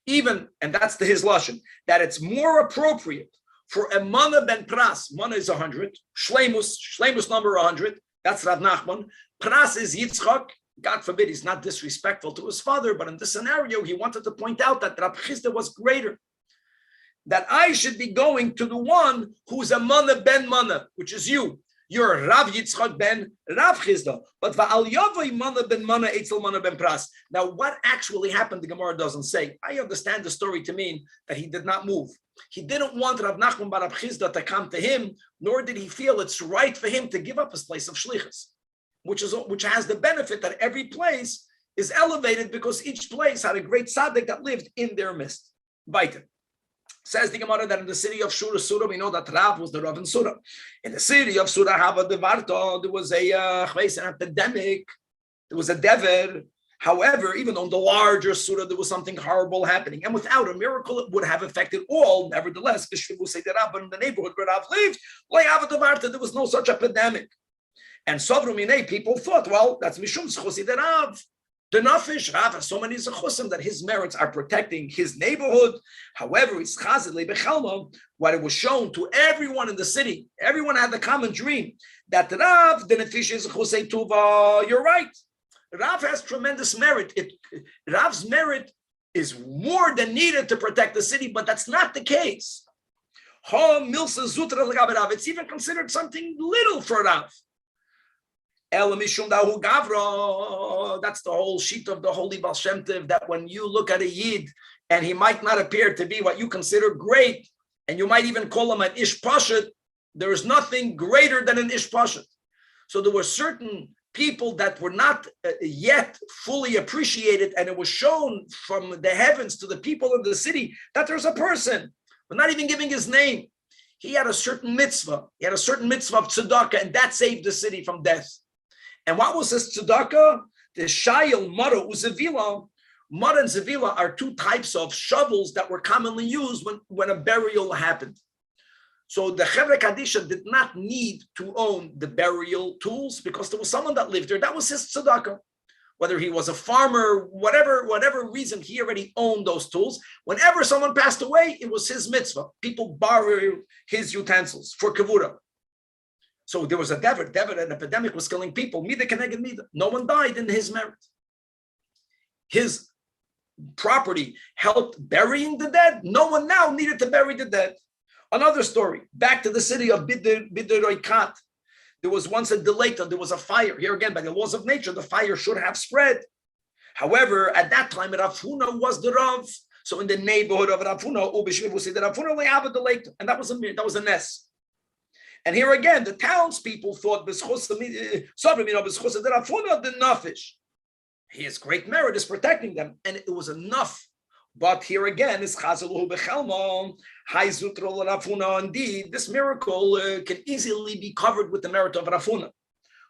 Even, and that's his lashon, that it's more appropriate for a mana ben pras. Mana is 100. Shleimus number 100. That's Rav Nachman. Pras is Yitzchak. God forbid he's not disrespectful to his father, but in this scenario, he wanted to point out that Rav Chizda was greater. That I should be going to the one who's a mana ben mana, which is you. You're Rav Yitzchak ben Rav Chizda, but va'al mana ben mana etzel mana ben pras. Now, what actually happened? The Gemara doesn't say. I understand the story to mean that he did not move. He didn't want Rav Nachman bar Rav Chizda to come to him, nor did he feel it's right for him to give up his place of shlichus, which has the benefit that every place is elevated because each place had a great tzaddik that lived in their midst. Weiter. Says the Gemara that in the city of Shura Sura, we know that Rav was the Rav in Sura. In the city of Sura Hava Devarto, there was an epidemic, there was a dever. However, even on the larger Sura, there was something horrible happening. And without a miracle, it would have affected all. Nevertheless, but in the neighborhood where Rav lived, there was no such epidemic. And Sovrumine, people thought, well, that's Mishum Schusi de Rav. The Nafish Rav has so many zechusim that his merits are protecting his neighborhood. However, it's chazidle bechalma, what it was shown to everyone in the city. Everyone had the common dream that Rav the Nafish is chusei tuva. You're right. Rav has tremendous merit. Rav's merit is more than needed to protect the city, but that's not the case. It's even considered something little for Rav. That's the whole sheet of the Holy Baal Shem Tov, that when you look at a Yid and he might not appear to be what you consider great, and you might even call him an Ish Pashat, there is nothing greater than an Ish Pashat. So there were certain people that were not yet fully appreciated, and it was shown from the heavens to the people of the city that there's a person, but not even giving his name. He had a certain mitzvah. He had a certain mitzvah of tzedakah, and that saved the city from death. And what was this tzedakah? The shayil, mara, uzevila. Mara and zevila are two types of shovels that were commonly used when a burial happened. So the Chevre Kadisha did not need to own the burial tools because there was someone that lived there. That was his tzedakah. Whether he was a farmer, whatever reason, he already owned those tools. Whenever someone passed away, it was his mitzvah. People borrowed his utensils for kavura. So there was a David, an epidemic was killing people. Mida keneged mida. No one died in his merit. His property helped burying the dead. No one now needed to bury the dead. Another story, back to the city of Bideroikat. There was once a delata, there was a fire. Here again, by the laws of nature, the fire should have spread. However, at that time, Rav Huna was the Rav. So in the neighborhood of Rav Huna, Ubishviv said that Rav Huna only have a delata, and that was a ness. And here again, the townspeople thought that Rav Huna the nafish. His great merit is protecting them, and it was enough. But here again, is Chazaluhu Bechelmon, Hai Zutro Rav Huna. Indeed, this miracle can easily be covered with the merit of Rav Huna.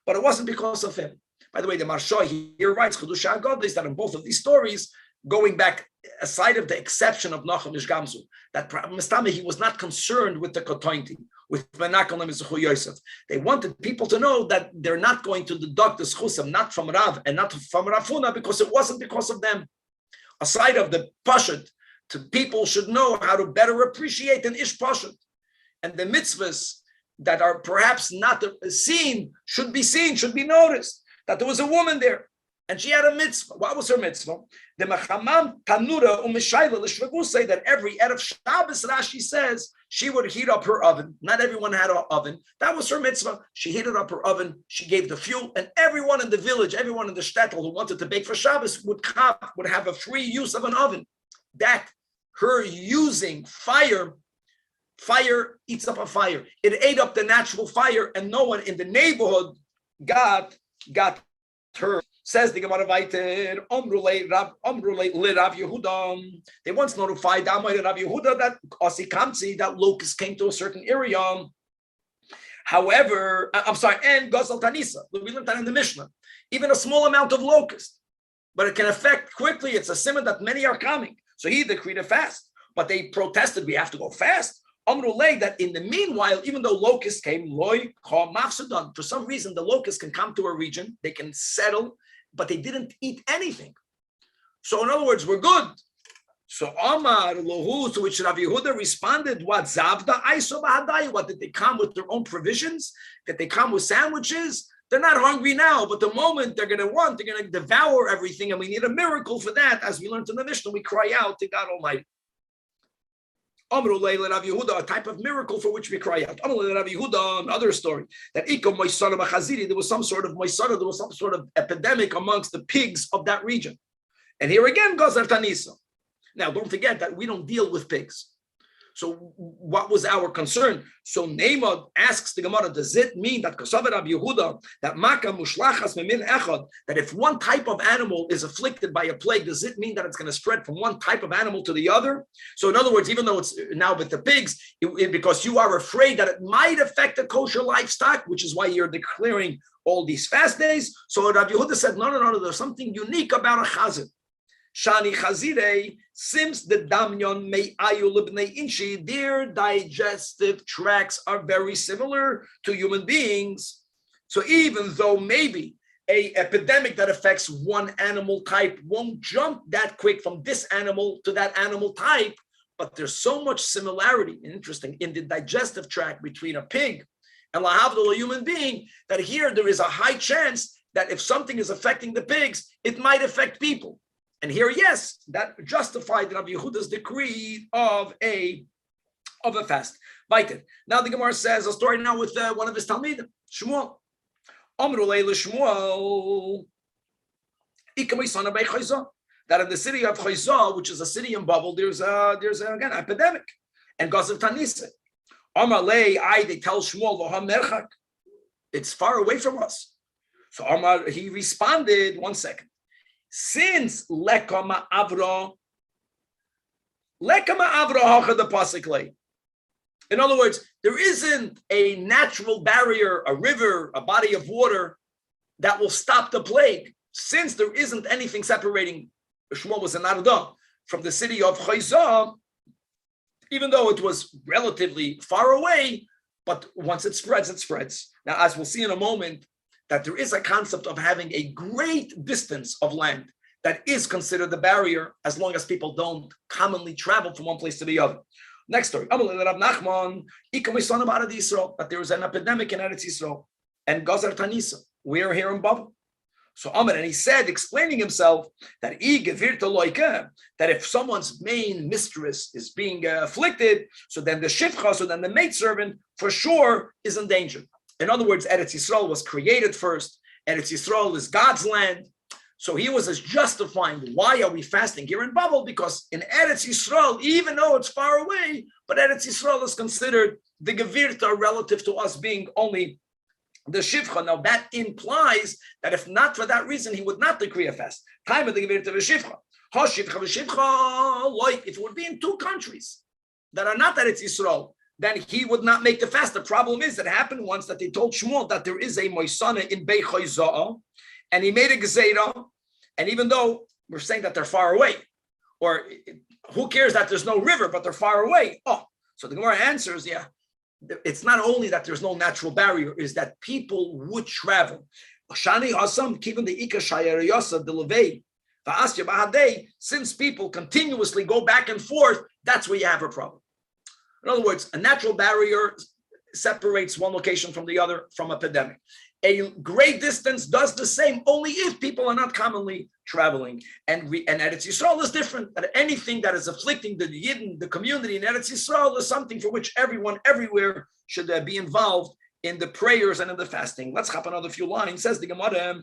But it wasn't because of him. By the way, the Marsha here writes, Chedusha Agad, is that in both of these stories, going back aside of the exception of Nachum Ish Gamzu, that Mistame, he was not concerned with the Kotointi, with Menachem Mizuchu Yosef. They wanted people to know that they're not going to deduct the Schusam, not from Rav and not from Rav Huna, because it wasn't because of them. Aside of the Pashat, people should know how to better appreciate an Ish Pashat. And the mitzvahs that are perhaps not seen, should be noticed. That there was a woman there, and she had a mitzvah. What was her mitzvah? The Machamam Tanura Umishayla Lishvagu say that every Erev Shabbos, Rashi says, she would heat up her oven. Not everyone had an oven. That was her mitzvah. She heated up her oven. She gave the fuel, and everyone in the village, everyone in the shtetl who wanted to bake for Shabbos would have a free use of an oven. That her using fire eats up a fire. It ate up the natural fire, and no one in the neighborhood got her. Says the Gemara Vayter, Rav Yehuda. They once notified Rav Yehuda that Osikamtzi, that locust came to a certain area. However, and Gazal Tanisa. We learned that in the Mishnah. Even a small amount of locust, but it can affect quickly. It's a simon that many are coming. So he decreed a fast, but they protested. We have to go fast. Amrulay, that in the meanwhile, even though locusts came, for some reason the locusts can come to a region, they can settle, but they didn't eat anything. So in other words, we're good. So Amar Lohu, to which Rav Yehuda responded, what Zavda Aiso Bahadai? What, did they come with their own provisions? Did they come with sandwiches? They're not hungry now, but the moment they're going to devour everything, and we need a miracle for that. As we learned in the Mishnah, we cry out to God Almighty. A type of miracle for which we cry out. Another story that there was some sort of moisara, there was some sort of epidemic amongst the pigs of that region. And here again goes Tanisa. Now, don't forget that we don't deal with pigs. So what was our concern? So Neymar asks the Gemara, does it mean that Rav Yehuda, that Maka Mushlachas Memil Echad, that if one type of animal is afflicted by a plague, does it mean that it's going to spread from one type of animal to the other? So in other words, even though it's now with the pigs, because you are afraid that it might affect the kosher livestock, which is why you're declaring all these fast days. So Rav Yehuda said, no, there's something unique about a chazir. Shani Chazire, since the Damyon may Ayulibne Inchi, their digestive tracts are very similar to human beings. So even though maybe a epidemic that affects one animal type won't jump that quick from this animal to that animal type, but there's so much similarity, interesting, in the digestive tract between a pig and lahavdol, a human being, that here there is a high chance that if something is affecting the pigs, it might affect people. And here, yes, that justified Rabbi Yehuda's decree of a fast. Now the Gemara says a story now with one of his Talmidim, Shmuel. Amrulei l'shmuel. That in the city of Chayza, which is a city in bubble, there's again epidemic, and Gazav Taanis. Amalei, they tell Shmuel merchak, it's far away from us. So Amar, he responded, 1 second. Since lekama avra hacha the pasuk lay. In other words, there isn't a natural barrier, a river, a body of water that will stop the plague. Since there isn't anything separating, Shmuel was an Arda from the city of Chayza, even though it was relatively far away, but once it spreads, it spreads. Now, as we'll see in a moment, that there is a concept of having a great distance of land that is considered the barrier as long as people don't commonly travel from one place to the other. Next story. That there was an epidemic in Eretz Yisrael and Gazar Tanisa. We are here in Babel. So Amr, and he said, explaining himself, that if someone's main mistress is being afflicted, so then the shifcha, so then the maidservant, for sure is in danger. In other words, Eretz Yisrael was created first. Eretz Yisrael is God's land. So he was justifying, why are we fasting here in Babel? Because in Eretz Yisrael, even though it's far away, but Eretz Yisrael is considered the gevirta relative to us being only the shivcha. Now that implies that if not for that reason, he would not decree a fast. Time of the gevirta v'shivcha. Like if it would be in two countries that are not Eretz Yisrael, then he would not make the fast. The problem is that it happened once that they told Shmuel that there is a moisana in Bei Chayza'ah, and he made a gezeira. And even though we're saying that they're far away, or who cares that there's no river, but they're far away. Oh, so the Gemara answers, yeah, it's not only that there's no natural barrier, is that people would travel. Since people continuously go back and forth, that's where you have a problem. In other words, a natural barrier separates one location from the other from a epidemic. A great distance does the same only if people are not commonly traveling. And Eretz Yisrael is different. That anything that is afflicting the Yidden, the community in Eretz Yisrael, is something for which everyone, everywhere should be involved in the prayers and in the fasting. Let's hop another few lines. Says the Gemara,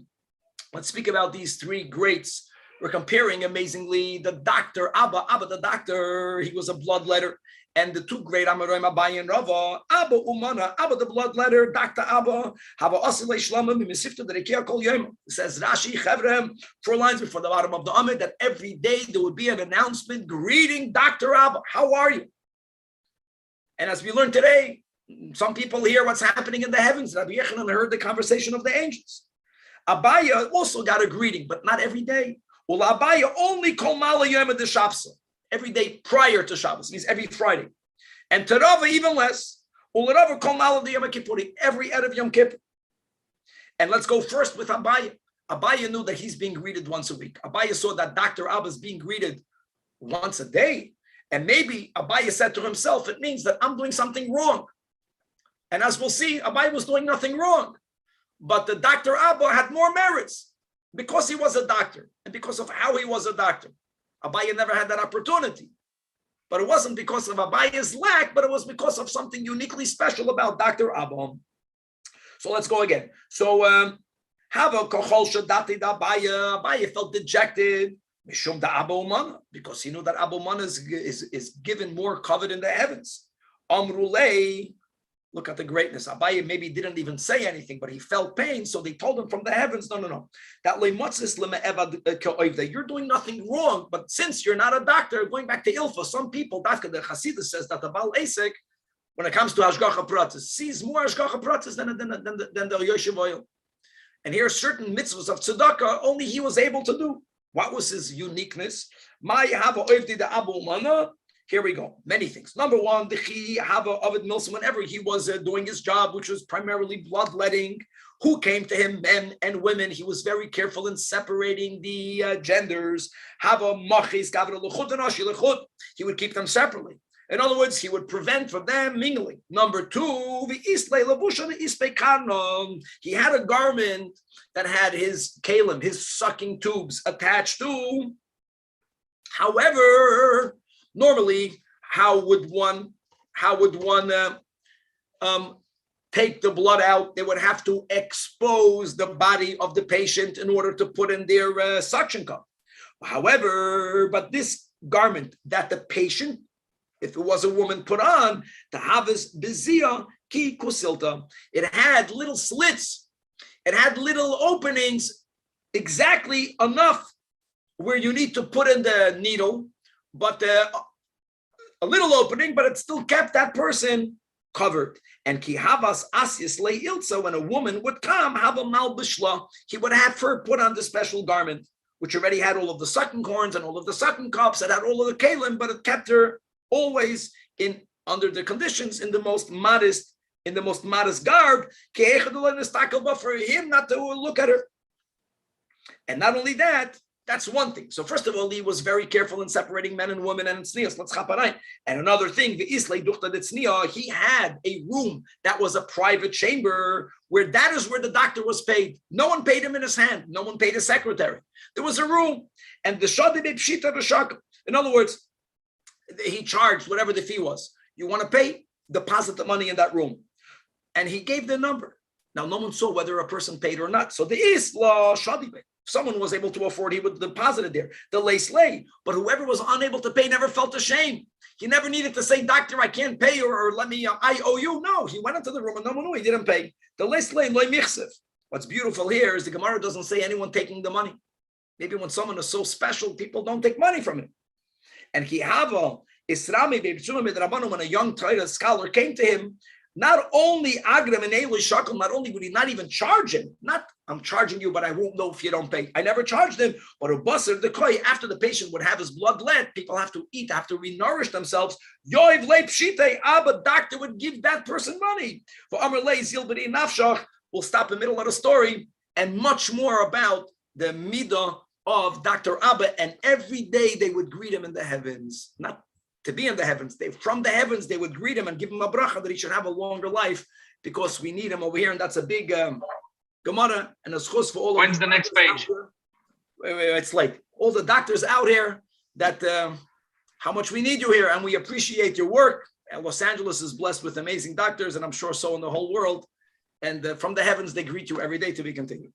let's speak about these three greats. We're comparing amazingly the doctor, Abba the doctor, he was a bloodletter. And the two great Amoraim, Abaye and Rava, Abba Umana, Abba the bloodletter, Dr. Abba, Hava Asilei Shlamim, Misifta the Rekia Kol Yom. Says Rashi, Chevrem, 4 lines before the bottom of the Amid, that every day there would be an announcement greeting Dr. Abba. How are you? And as we learned today, some people hear what's happening in the heavens. Rabbi Yechanan heard the conversation of the angels. Abaye also got a greeting, but not every day. Well, Abaye only Kol Mala Yom the Shapsa. Every day prior to Shabbos, means every Friday. And to Rava, even less. Every Erev Yom Kippur. And let's go first with Abaye. Abaye knew that he's being greeted once a week. Abaye saw that Dr. Abba is being greeted once a day. And maybe Abaye said to himself, it means that I'm doing something wrong. And as we'll see, Abaye was doing nothing wrong. But the Dr. Abba had more merits because he was a doctor and because of how he was a doctor. Abaye never had that opportunity. But it wasn't because of Abaye's lack, but it was because of something uniquely special about Dr. Abba. So let's go again. So Abaye felt dejected because he knew that Abba Umana is given more covet in the heavens. Amrulei, look at the greatness. Abaye maybe didn't even say anything, but he felt pain. So they told him from the heavens, no. That you're doing nothing wrong. But since you're not a doctor, going back to Ilfa, some people, the Hasidus says that the Baal Esek, when it comes to Hashgacha Pratis, sees more Hashgacha Pratis than the Yoshev Oil. And here are certain mitzvahs of tzedakah only he was able to do. What was his uniqueness? Here we go. Many things. Number one, whenever he was doing his job, which was primarily bloodletting, who came to him, men and women, he was very careful in separating the genders. He would keep them separately. In other words, he would prevent from them mingling. Number two, he had a garment that had his kalim, his sucking tubes attached to. However, normally, how would one take the blood out. They would have to expose the body of the patient in order to put in their suction cup. However, but this garment that the patient, if it was a woman, put on, the havas bezia ki kusilta, it had little slits, it had little openings, exactly enough where you need to put in the needle, but a little opening, but it still kept that person covered. And ki havas asis le ilza, when a woman would come, have a mal bishla, he would have her put on the special garment, which already had all of the sucking horns and all of the sucking cups, it had all of the kalim, but it kept her always in under the conditions in the most modest garb, for him not to look at her. And not only that, that's one thing. So first of all, he was very careful in separating men and women and tznius. Let's chaparayim. And another thing, the islay duchta tzniya, he had a room that was a private chamber where that is where the doctor was paid. No one paid him in his hand. No one paid his secretary. There was a room, and the shadi pshita b'shak. In other words, he charged whatever the fee was. You want to pay? Deposit the money in that room, and he gave the number. Now, no one saw whether a person paid or not. So the isla shadi pay. If someone was able to afford, he would deposit it there. The lace lay, but whoever was unable to pay never felt ashamed. He never needed to say, "Doctor, I can't pay," or "Let me, I owe you." No, he went into the room and no one knew he didn't pay. The lace lay loy michsev. What's beautiful here is the Gemara doesn't say anyone taking the money. Maybe when someone is so special, people don't take money from him. And Kihava Isrami Be'B'Tzuma when a young Torah scholar came to him, not only Agram and Eli Shakel, not only would he not even charge him, not I'm charging you, but I won't know if you don't pay. I never charged him, but Ubasar the Koi, after the patient would have his blood let, people have to eat, have to re-nourish themselves. Yoiv Le Pshite, Abba, doctor would give that person money. For Amr Le Zil B'Di Nafshach, we'll stop in the middle of the story, and much more about the midah of Dr. Abba, and every day they would greet him in the heavens, not to be in the heavens. From the heavens, they would greet him and give him a bracha that he should have a longer life because we need him over here. And that's a big Gemara and a schus for all. When's the next page? It's like all the doctors out here that how much we need you here, and we appreciate your work. And Los Angeles is blessed with amazing doctors, and I'm sure so in the whole world. And from the heavens, they greet you every day to be continued.